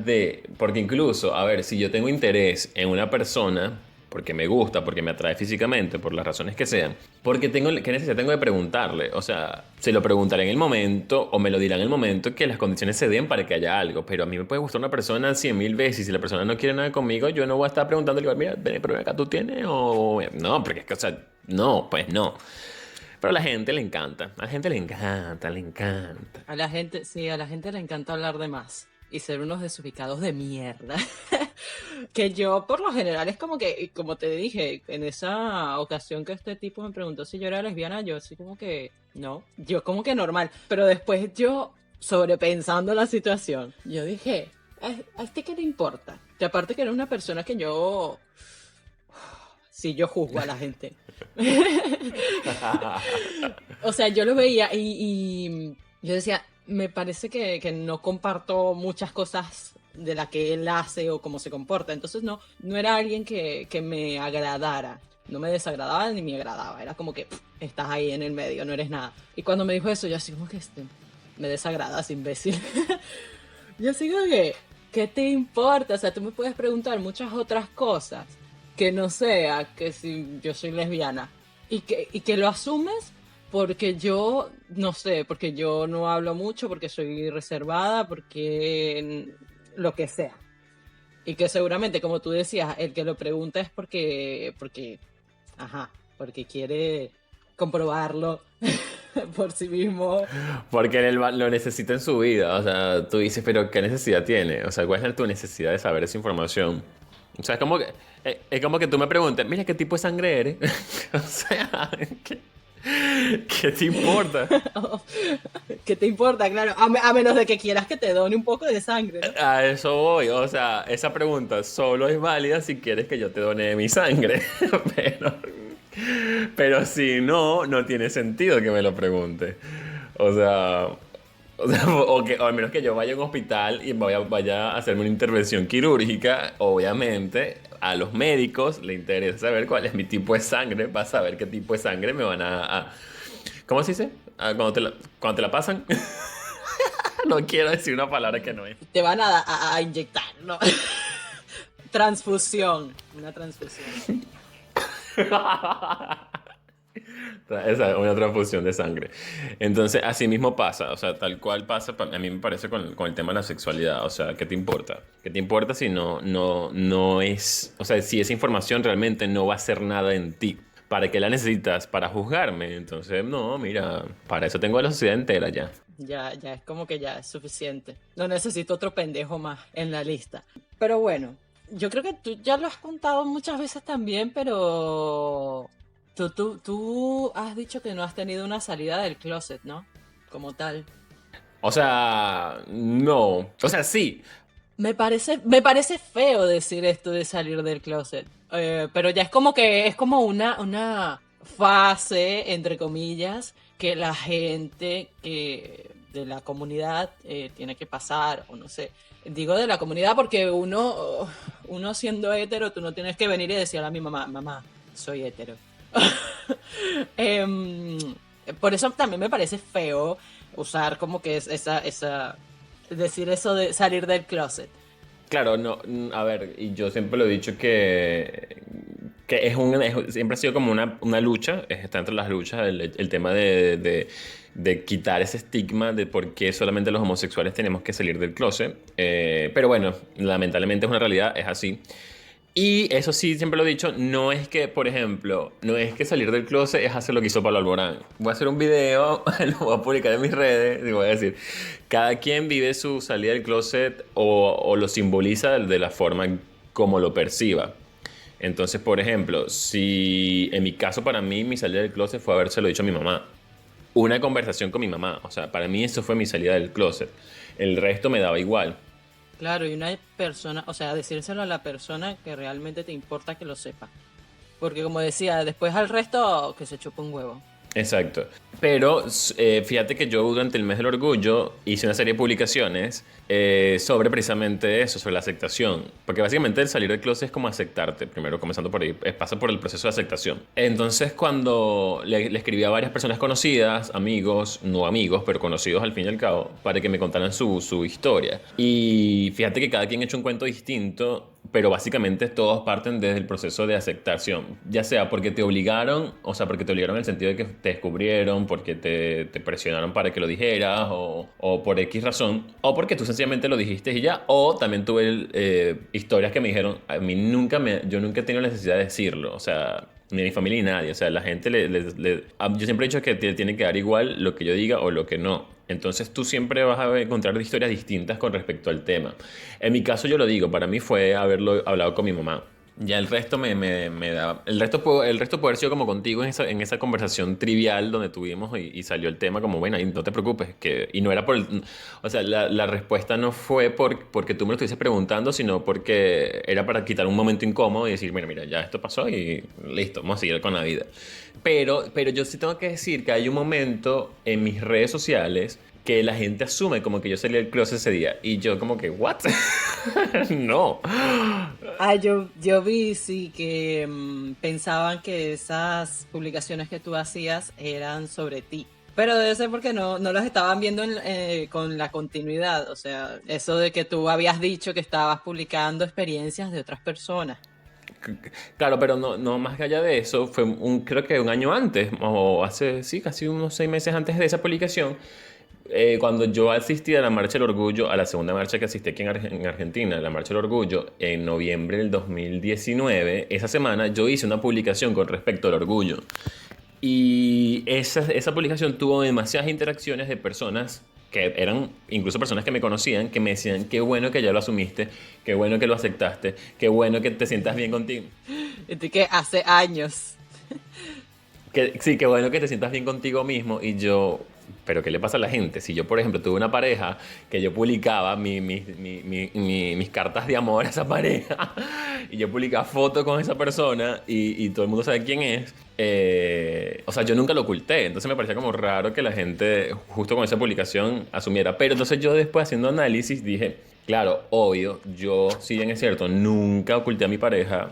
porque incluso, a ver, si yo tengo interés en una persona, porque me gusta, porque me atrae físicamente, por las razones que sean, ¿qué necesidad tengo de preguntarle? O sea, se lo preguntaré en el momento o me lo dirá en el momento que las condiciones se den para que haya algo. Pero a mí me puede gustar una persona 100.000 veces y si la persona no quiere nada conmigo, yo no voy a estar preguntándole, mira, ven, pero acá tú tienes o... No, porque es que, o sea, no, pues no. Pero a la gente le encanta, a la gente le encanta, le encanta. A la gente, sí, a la gente le encanta hablar de más y ser unos desubicados de mierda. Que yo, por lo general, es como que, como te dije, en esa ocasión que este tipo me preguntó si yo era lesbiana, yo así como que, no, yo como que normal. Pero después yo, sobrepensando la situación, yo dije, ¿a este qué le importa? Que aparte que era una persona que sí, yo juzgo a la gente. O sea, yo lo veía y yo decía, me parece que no comparto muchas cosas de las que él hace o cómo se comporta. Entonces no era alguien que me agradara. No me desagradaba ni me agradaba. Era como que estás ahí en el medio, no eres nada. Y cuando me dijo eso, yo así como que me desagradas, imbécil. Yo así como que, ¿qué te importa? O sea, tú me puedes preguntar muchas otras cosas que no sea que si yo soy lesbiana y que lo asumes porque yo, no sé, porque yo no hablo mucho, porque soy reservada, porque lo que sea. Y que seguramente, como tú decías, el que lo pregunta es ajá, porque quiere comprobarlo por sí mismo. Porque lo necesita en su vida. O sea, tú dices, pero ¿qué necesidad tiene? O sea, ¿cuál es tu necesidad de saber esa información? O sea, es como que tú me preguntes, mira, ¿qué tipo de sangre eres? O sea, ¿Qué te importa? ¿Qué te importa? Claro, a menos de que quieras que te done un poco de sangre, ¿no? A eso voy, o sea, esa pregunta solo es válida si quieres que yo te done mi sangre, pero, pero si no, no tiene sentido que me lo pregunte. O sea, o al menos que yo vaya a un hospital y vaya a hacerme una intervención quirúrgica, obviamente a los médicos les interesa saber cuál es mi tipo de sangre para saber qué tipo de sangre me van ¿cómo se dice? Cuando te la pasan. No quiero decir una palabra que no es. Te van a inyectar, ¿no? Transfusión, una transfusión. Esa es una transfusión de sangre. Entonces, así mismo pasa, o sea, tal cual pasa, a mí me parece con el tema de la sexualidad, o sea, ¿qué te importa? ¿Qué te importa si no es, o sea, si esa información realmente no va a hacer nada en ti? ¿Para qué la necesitas? Para juzgarme. Entonces, no, mira, para eso tengo a la sociedad entera ya. Ya es como que ya es suficiente. No necesito otro pendejo más en la lista. Pero bueno, yo creo que tú ya lo has contado muchas veces también, pero tú has dicho que no has tenido una salida del closet, ¿no? Como tal. O sea, no. O sea, sí. Me parece feo decir esto de salir del closet. Pero ya es como que es como una fase, entre comillas, que la gente que de la comunidad tiene que pasar, o no sé. Digo de la comunidad porque uno siendo hetero, tú no tienes que venir y decirle a mi mamá, mamá, soy hetero. Em, por eso también me parece feo usar como que es decir eso de salir del closet. Claro, no, a ver, y yo siempre lo he dicho que siempre ha sido como una lucha, está entre las luchas el tema de quitar ese estigma de por qué solamente los homosexuales tenemos que salir del closet. Pero bueno, lamentablemente es una realidad, es así. Y eso sí, siempre lo he dicho, no es que, por ejemplo, no es que salir del closet es hacer lo que hizo Pablo Alborán. Voy a hacer un video, lo voy a publicar en mis redes y voy a decir, cada quien vive su salida del closet o lo simboliza de la forma como lo perciba. Entonces, por ejemplo, si en mi caso para mí mi salida del closet fue habérselo dicho a mi mamá. Una conversación con mi mamá, o sea, para mí eso fue mi salida del closet. El resto me daba igual. Claro, y una persona, o sea, decírselo a la persona que realmente te importa que lo sepa. Porque como decía, después al resto que se chupa un huevo. Exacto. Pero fíjate que yo durante el mes del orgullo hice una serie de publicaciones sobre precisamente eso, sobre la aceptación. Porque básicamente el salir del closet es como aceptarte, primero comenzando por ahí, pasa por el proceso de aceptación. Entonces cuando le escribí a varias personas conocidas, amigos, no amigos, pero conocidos al fin y al cabo, para que me contaran su historia. Y fíjate que cada quien ha hecho un cuento distinto, pero básicamente todos parten desde el proceso de aceptación, ya sea porque te obligaron, o sea, porque te obligaron en el sentido de que te descubrieron, porque te presionaron para que lo dijeras, o por X razón, o porque tú sencillamente lo dijiste y ya, o también tuve historias que me dijeron, yo nunca he tenido la necesidad de decirlo, o sea, ni mi familia ni nadie, o sea, la gente yo siempre he dicho que te tiene que dar igual lo que yo diga o lo que no. Entonces tú siempre vas a encontrar historias distintas con respecto al tema. En mi caso yo lo digo, para mí fue haberlo hablado con mi mamá. Ya el resto me da... el resto puede haber sido como contigo en esa conversación trivial donde tuvimos y salió el tema como, bueno, y no te preocupes. Y no era o sea, la respuesta no fue porque tú me lo estuvieses preguntando, sino porque era para quitar un momento incómodo y decir, mira, ya esto pasó y listo, vamos a seguir con la vida. Pero yo sí tengo que decir que hay un momento en mis redes sociales que la gente asume como que yo salí del closet ese día. Y yo como que, ¿what? No. Yo vi, sí, que pensaban que esas publicaciones que tú hacías eran sobre ti. Pero debe ser porque no las estaban viendo con la continuidad. O sea, eso de que tú habías dicho que estabas publicando experiencias de otras personas. Claro, pero no más allá de eso, creo que un año antes, o hace, sí, casi unos 6 meses antes de esa publicación, cuando yo asistí a la Marcha del Orgullo, a la segunda marcha que asistí aquí en Argentina, la Marcha del Orgullo, en noviembre del 2019, esa semana yo hice una publicación con respecto al orgullo. Y esa publicación tuvo demasiadas interacciones de personas que eran incluso personas que me conocían, que me decían, qué bueno que ya lo asumiste, qué bueno que lo aceptaste, qué bueno que te sientas bien contigo. Y tú que hace años. Sí, qué bueno que te sientas bien contigo mismo y yo... Pero ¿qué le pasa a la gente? Si yo, por ejemplo, tuve una pareja que yo publicaba mis cartas de amor a esa pareja y yo publicaba fotos con esa persona y todo el mundo sabe quién es, o sea, yo nunca lo oculté. Entonces me parecía como raro que la gente justo con esa publicación asumiera. Pero entonces yo después haciendo análisis dije, claro, obvio, yo, si bien es cierto, nunca oculté a mi pareja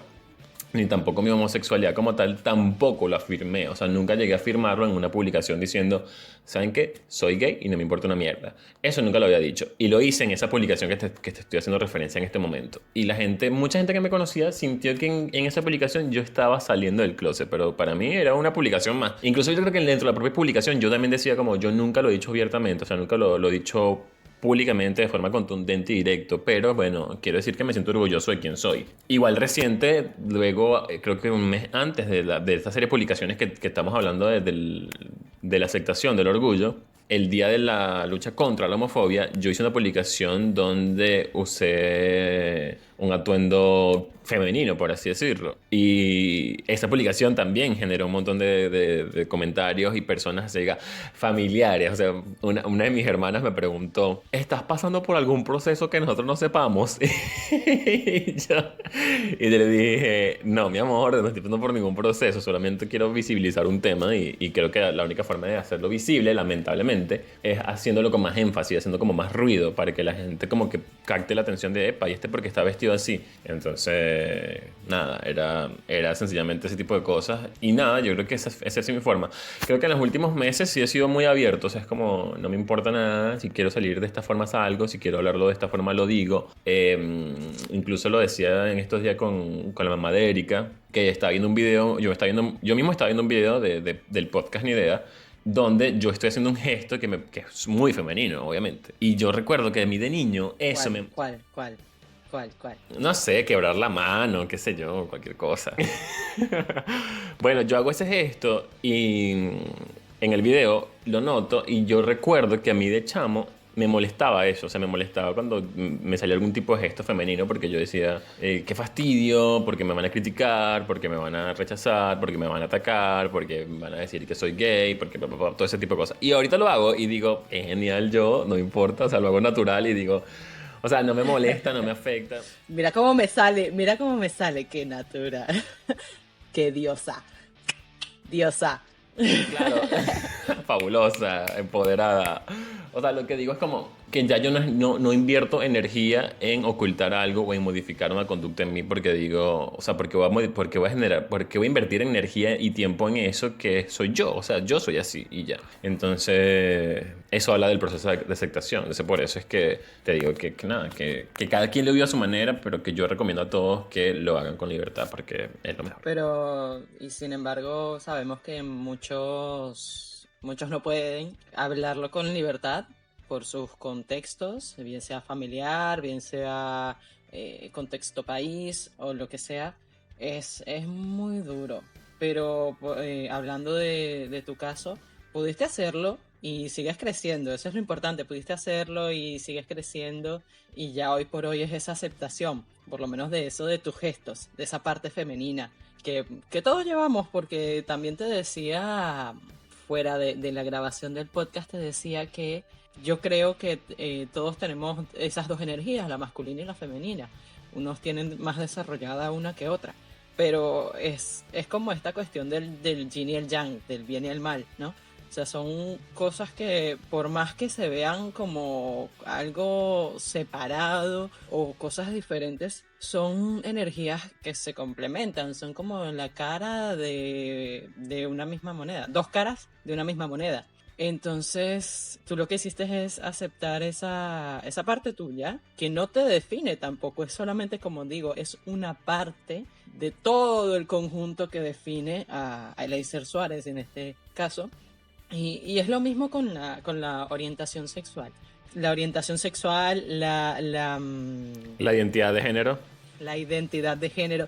ni tampoco mi homosexualidad como tal, tampoco lo afirmé. O sea, nunca llegué a afirmarlo en una publicación diciendo, ¿saben qué? Soy gay y no me importa una mierda. Eso nunca lo había dicho. Y lo hice en esa publicación que te estoy haciendo referencia en este momento. Y la gente, mucha gente que me conocía sintió que en esa publicación yo estaba saliendo del closet, pero para mí era una publicación más. Incluso yo creo que dentro de la propia publicación yo también decía como, yo nunca lo he dicho abiertamente, o sea, nunca lo he dicho públicamente de forma contundente y directo, pero bueno, quiero decir que me siento orgulloso de quién soy. Igual reciente, luego, creo que un mes antes de esta serie de publicaciones que estamos hablando de la aceptación del orgullo, el día de la lucha contra la homofobia, yo hice una publicación donde usé un atuendo femenino, por así decirlo. Y esa publicación también generó un montón de comentarios y personas, diga, familiares. O sea, una de mis hermanas me preguntó, ¿estás pasando por algún proceso que nosotros no sepamos? Y le dije, no, mi amor, no estoy pasando por ningún proceso, solamente quiero visibilizar un tema y creo que la única forma de hacerlo visible, lamentablemente, es haciéndolo con más énfasis, haciendo como más ruido para que la gente como que capte la atención de, epa, ¿y este porque está vestido así? Entonces, nada, era sencillamente ese tipo de cosas. Y nada, yo creo que esa es mi forma. Creo que en los últimos meses sí he sido muy abierto, o sea, es como, no me importa nada, si quiero salir de esta forma salgo, si quiero hablarlo de esta forma lo digo. Incluso lo decía en estos días con la mamá de Erika, que estaba viendo un video, yo mismo estaba viendo un video del podcast Ni Idea, donde yo estoy haciendo un gesto que es muy femenino, obviamente. Y yo recuerdo que de mí de niño eso ¿Cuál? no sé, quebrar la mano, qué sé yo, cualquier cosa. Bueno, yo hago ese gesto y en el video lo noto y yo recuerdo que a mí de chamo me molestaba eso, o sea, me molestaba cuando me salía algún tipo de gesto femenino porque yo decía, qué fastidio, porque me van a criticar, porque me van a rechazar, porque me van a atacar, porque van a decir que soy gay, porque todo ese tipo de cosas. Y ahorita lo hago y digo, es genial yo, no importa, o sea, lo hago natural y digo, o sea, no me molesta, no me afecta. Mira cómo me sale, qué natural, qué diosa, diosa. Claro, fabulosa, empoderada. O sea, lo que digo es como que ya yo no invierto energía en ocultar algo o en modificar una conducta en mí porque digo, o sea, porque voy a generar, porque voy a invertir energía y tiempo en eso que soy yo, o sea, yo soy así y ya. Entonces, eso habla del proceso de aceptación. Entonces, por eso es que te digo que nada, que cada quien lo vive a su manera, pero que yo recomiendo a todos que lo hagan con libertad porque es lo mejor. Pero, y sin embargo, sabemos que muchos no pueden hablarlo con libertad por sus contextos, bien sea familiar, bien sea contexto país o lo que sea. Es muy duro. Pero hablando de tu caso, pudiste hacerlo y sigues creciendo. Eso es lo importante. Pudiste hacerlo y sigues creciendo y ya hoy por hoy es esa aceptación, por lo menos de eso, de tus gestos, de esa parte femenina que todos llevamos, porque también te decía, fuera de la grabación del podcast, te decía que yo creo que todos tenemos esas dos energías, la masculina y la femenina. Unos tienen más desarrollada una que otra. Pero es como esta cuestión del yin y el yang, del bien y el mal, ¿no? O sea, son cosas que por más que se vean como algo separado o cosas diferentes, son energías que se complementan, son como la cara de una misma moneda, dos caras de una misma moneda. Entonces, tú lo que hiciste es aceptar esa parte tuya, que no te define tampoco, es solamente, como digo, es una parte de todo el conjunto que define a Eliezer Suárez en este caso. Y es lo mismo con la orientación sexual. La orientación sexual, La identidad de género. la identidad de género,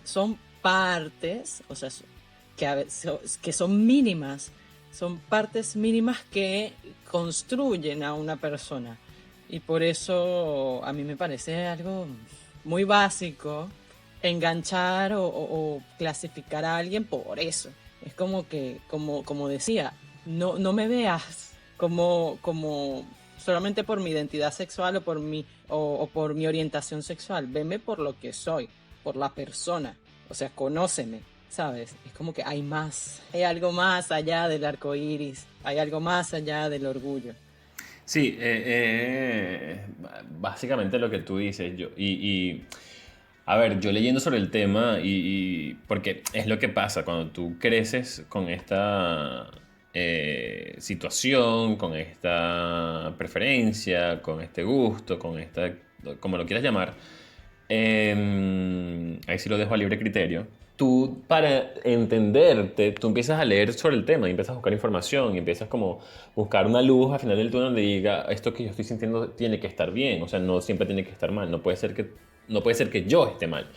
son partes, o sea, que son mínimas, son partes mínimas que construyen a una persona. Y por eso a mí me parece algo muy básico enganchar o clasificar a alguien por eso. Es como que, como decía, no me veas como solamente por mi identidad sexual o por mi orientación sexual. Veme por lo que soy, por la persona. O sea, conóceme, ¿sabes? Es como que hay más, hay algo más allá del arco iris, hay algo más allá del orgullo. Sí, básicamente lo que tú dices, a ver, yo leyendo sobre el tema porque es lo que pasa cuando tú creces con esta situación, con esta preferencia, con este gusto, con esta, como lo quieras llamar, ahí sí lo dejo a libre criterio. Tú, para entenderte, tú empiezas a leer sobre el tema, y empiezas a buscar información, y empiezas como buscar una luz al final del túnel donde diga, esto que yo estoy sintiendo tiene que estar bien, o sea, no siempre tiene que estar mal, no puede ser que yo esté mal.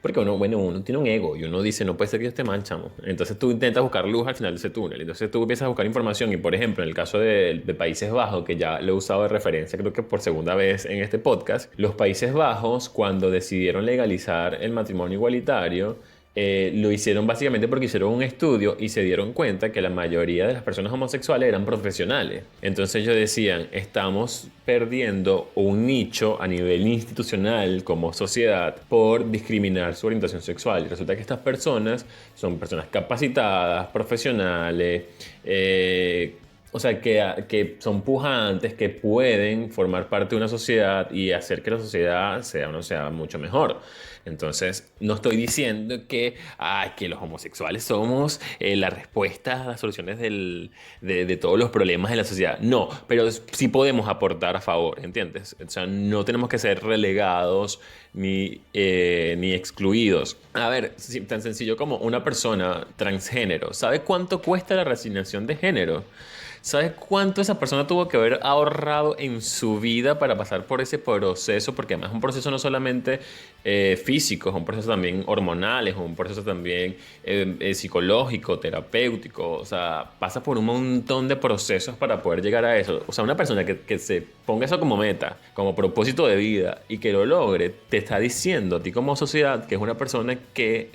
Porque uno tiene un ego y uno dice, no puede ser que yo esté mal, chamo. Entonces tú intentas buscar luz al final de ese túnel. Entonces tú empiezas a buscar información y, por ejemplo, en el caso de Países Bajos, que ya lo he usado de referencia, creo que por segunda vez en este podcast, los Países Bajos, cuando decidieron legalizar el matrimonio igualitario, lo hicieron básicamente porque hicieron un estudio y se dieron cuenta que la mayoría de las personas homosexuales eran profesionales. Entonces ellos decían, estamos perdiendo un nicho a nivel institucional como sociedad por discriminar su orientación sexual. Y resulta que estas personas son personas capacitadas, profesionales, o sea, que son pujantes, que pueden formar parte de una sociedad y hacer que la sociedad sea una sociedad mucho mejor. Entonces, no estoy diciendo que los homosexuales somos la respuesta a las soluciones de todos los problemas de la sociedad. No, pero sí podemos aportar a favor, ¿entiendes? O sea, no tenemos que ser relegados ni excluidos. A ver, tan sencillo como una persona transgénero. ¿Sabe cuánto cuesta la reasignación de género? ¿Sabes cuánto esa persona tuvo que haber ahorrado en su vida para pasar por ese proceso? Porque además es un proceso no solamente físico, es un proceso también hormonal, es un proceso también psicológico, terapéutico. O sea, pasa por un montón de procesos para poder llegar a eso. O sea, una persona que se ponga eso como meta, como propósito de vida y que lo logre, te está diciendo a ti como sociedad que es una persona que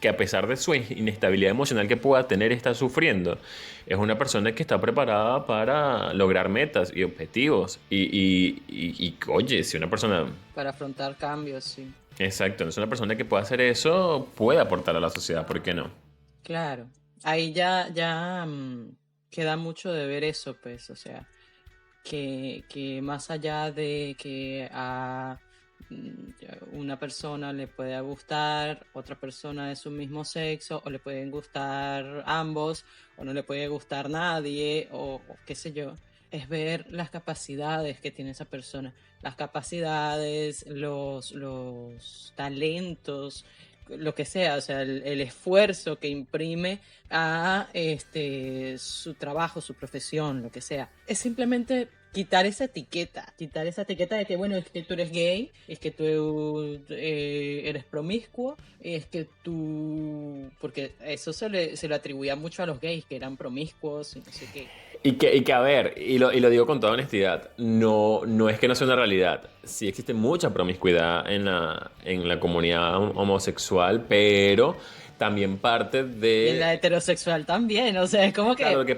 a pesar de su inestabilidad emocional que pueda tener, está sufriendo. Es una persona que está preparada para lograr metas y objetivos. Oye, si una persona... Para afrontar cambios, sí. Exacto, es una persona que puede hacer eso, puede aportar a la sociedad, ¿por qué no? Claro. Ahí ya queda mucho de ver eso, pues, o sea, que más allá de que a una persona le pueda gustar otra persona de su mismo sexo, o le pueden gustar ambos, o no le puede gustar nadie, o qué sé yo, es ver las capacidades que tiene esa persona, las capacidades, los talentos, lo que sea, o sea, el esfuerzo que imprime a su trabajo, su profesión, lo que sea. Es simplemente quitar esa etiqueta de que, bueno, es que tú eres gay, es que tú eres promiscuo, es que tú... Porque eso se lo atribuía mucho a los gays, que eran promiscuos y no sé qué. A ver, y lo digo con toda honestidad, no es que no sea una realidad. Sí existe mucha promiscuidad en la comunidad homosexual, pero también parte Y en de... la heterosexual también, o sea, es como Claro, que... lo que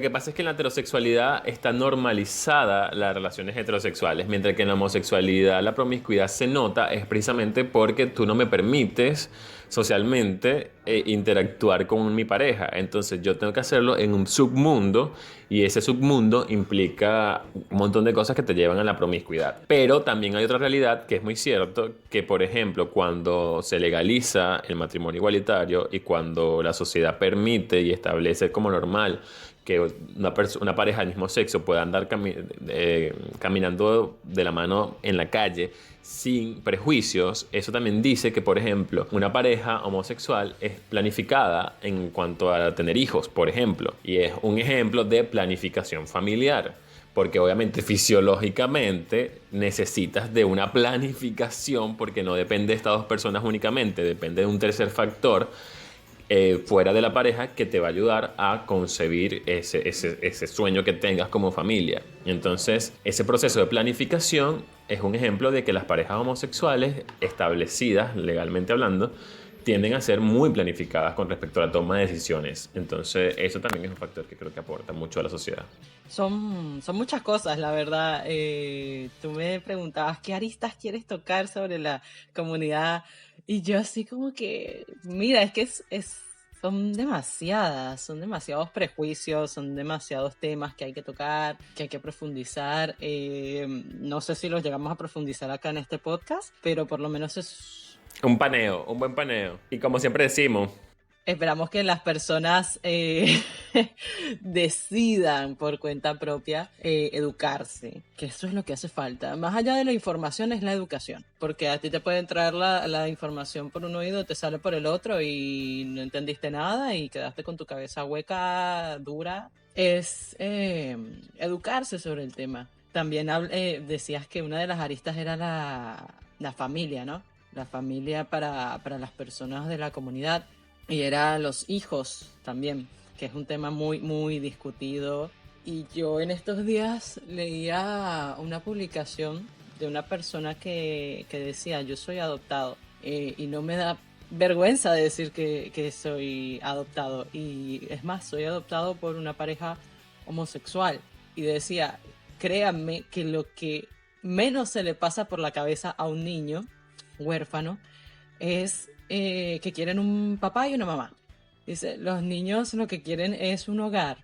pasa es que en la heterosexualidad está normalizada las relaciones heterosexuales, mientras que en la homosexualidad la promiscuidad se nota es precisamente porque tú no me permites socialmente interactuar con mi pareja. Entonces yo tengo que hacerlo en un submundo y ese submundo implica un montón de cosas que te llevan a la promiscuidad. Pero también hay otra realidad que es muy cierto, que por ejemplo cuando se legaliza el matrimonio igualitario y cuando la sociedad permite y establece como normal que una pareja del mismo sexo pueda andar caminando de la mano en la calle sin prejuicios, eso también dice que, por ejemplo, una pareja homosexual es planificada en cuanto a tener hijos, por ejemplo, y es un ejemplo de planificación familiar. Porque obviamente fisiológicamente necesitas de una planificación porque no depende de estas dos personas únicamente, depende de un tercer factor fuera de la pareja que te va a ayudar a concebir ese sueño que tengas como familia. Entonces, ese proceso de planificación es un ejemplo de que las parejas homosexuales establecidas, legalmente hablando, tienden a ser muy planificadas con respecto a la toma de decisiones. Entonces, eso también es un factor que creo que aporta mucho a la sociedad. Son muchas cosas, la verdad. Tú me preguntabas qué aristas quieres tocar sobre la comunidad y yo así como que, mira, es que son demasiados prejuicios, son demasiados temas que hay que tocar, que hay que profundizar. No sé si los llegamos a profundizar acá en este podcast, pero por lo menos Un paneo, un buen paneo. Y como siempre decimos, esperamos que las personas decidan por cuenta propia educarse, que eso es lo que hace falta. Más allá de la información es la educación, porque a ti te puede entrar la información por un oído, te sale por el otro y no entendiste nada y quedaste con tu cabeza hueca, dura. Es educarse sobre el tema. También decías que una de las aristas era la familia, ¿no? La familia para las personas de la comunidad. Y era los hijos también, que es un tema muy, muy discutido. Y yo en estos días leía una publicación de una persona que decía, yo soy adoptado, y no me da vergüenza de decir que soy adoptado. Y es más, soy adoptado por una pareja homosexual. Y decía, créanme que lo que menos se le pasa por la cabeza a un niño huérfano es que quieren un papá y una mamá. Dice, los niños lo que quieren es un hogar.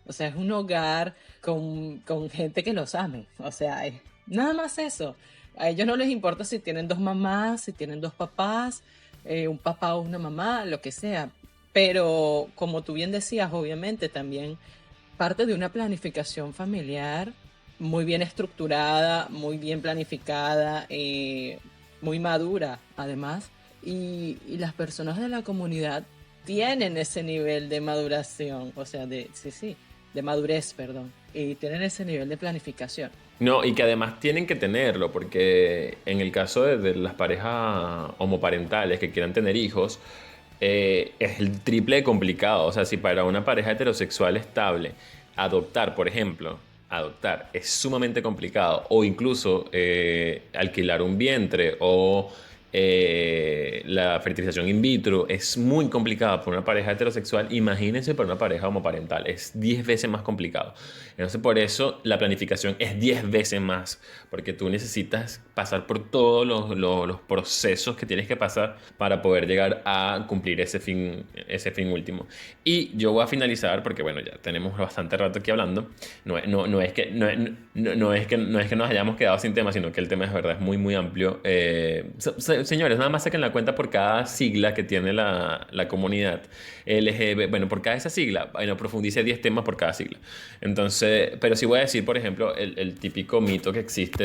O sea, es un hogar con gente que los ame. O sea, es nada más eso. A ellos no les importa si tienen dos mamás, si tienen dos papás, un papá o una mamá, lo que sea. Pero, como tú bien decías, obviamente también parte de una planificación familiar muy bien estructurada, muy bien planificada, muy madura, además. Y las personas de la comunidad tienen ese nivel de maduración, o sea, de madurez, perdón, y tienen ese nivel de planificación. no, y que además tienen que tenerlo, porque en el caso de las parejas homoparentales que quieran tener hijos, es el triple de complicado. O sea, si para una pareja heterosexual estable, adoptar, por ejemplo, adoptar es sumamente complicado, o incluso alquilar un vientre o la fertilización in vitro es muy complicada para una pareja heterosexual, imagínense para una pareja homoparental, es 10 veces más complicado. Entonces por eso la planificación es 10 veces más, porque tú necesitas pasar por todos los procesos que tienes que pasar para poder llegar a cumplir ese fin último. Y yo voy a finalizar, porque bueno, ya tenemos bastante rato aquí hablando, no es que nos hayamos quedado sin tema, sino que el tema es verdad, es muy muy amplio. Señores, nada más saquen la cuenta por cada sigla que tiene la comunidad LGB. Bueno, por cada esa sigla, bueno, profundice 10 temas por cada sigla. Entonces, pero sí voy a decir, por ejemplo, el típico mito que existe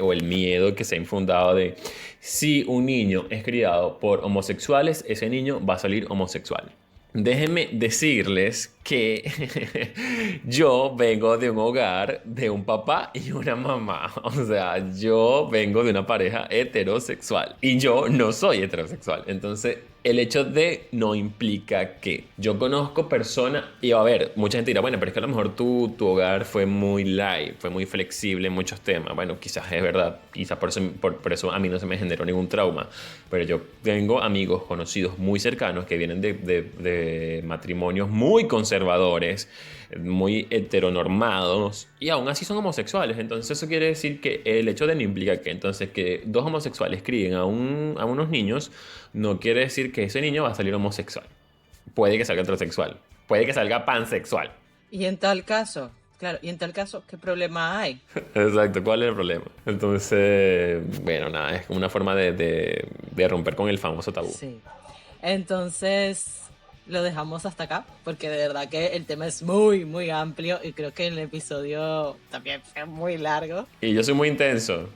o el miedo que se ha infundado de si un niño es criado por homosexuales, ese niño va a salir homosexual. Déjenme decirles que yo vengo de un hogar de un papá y una mamá. O sea, yo vengo de una pareja heterosexual y yo no soy heterosexual. Entonces, el hecho de no implica que yo conozco personas y a ver, mucha gente dirá, bueno, pero es que a lo mejor tu hogar fue muy light, fue muy flexible en muchos temas. Bueno, quizás es verdad, quizás por eso a mí no se me generó ningún trauma, pero yo tengo amigos conocidos muy cercanos que vienen de matrimonios muy conservadores, muy heteronormados y aún así son homosexuales. Entonces eso quiere decir que el hecho de no implica que entonces que dos homosexuales críen a unos niños no quiere decir que ese niño va a salir homosexual. Puede que salga heterosexual, puede que salga pansexual. Y en tal caso, claro, y en tal caso, ¿qué problema hay? Exacto, ¿cuál es el problema? Entonces, bueno, nada, es una forma de romper con el famoso tabú. Sí. Entonces, lo dejamos hasta acá, porque de verdad que el tema es muy, muy amplio y creo que el episodio también fue muy largo. Y yo soy muy intenso.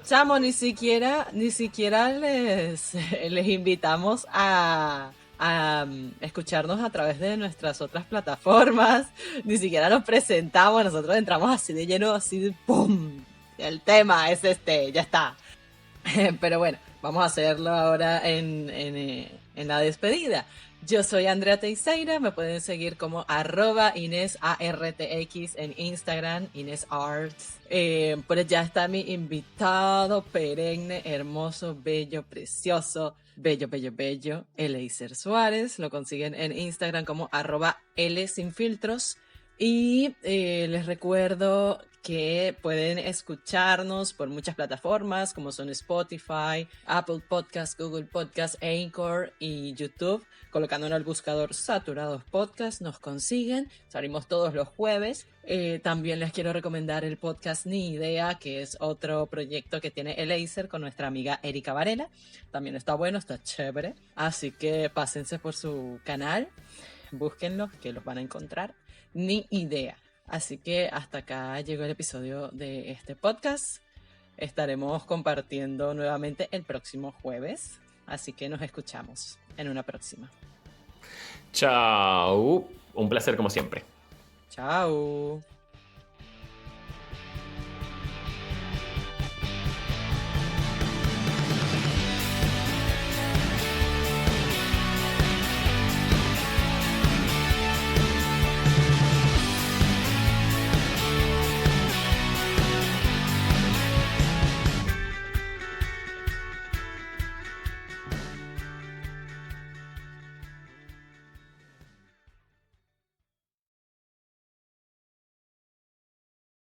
Chamo, ni siquiera les invitamos a escucharnos a través de nuestras otras plataformas, ni siquiera nos presentamos, nosotros entramos así de lleno, así de ¡pum! El tema es ya está. Pero bueno, vamos a hacerlo ahora en la despedida. Yo soy Andrea Teixeira, me pueden seguir como @Inés ARTX en Instagram, Inés Arts. Por allá está mi invitado perenne, hermoso, bello, precioso, bello, Eleiser Suárez. Lo consiguen en Instagram como @L Sin Filtros. Y les recuerdo que pueden escucharnos por muchas plataformas como son Spotify, Apple Podcasts, Google Podcasts, Anchor y YouTube. Colocando en el buscador Saturados Podcast nos consiguen. Salimos todos los jueves. También les quiero recomendar el podcast Ni Idea, que es otro proyecto que tiene Eleiser con nuestra amiga Erika Varela. También está bueno, está chévere. Así que pásense por su canal, búsquenlos que los van a encontrar. Ni Idea. Así que hasta acá llegó el episodio de este podcast. Estaremos compartiendo nuevamente el próximo jueves. Así que nos escuchamos en una próxima. Chao. Un placer como siempre. Chao.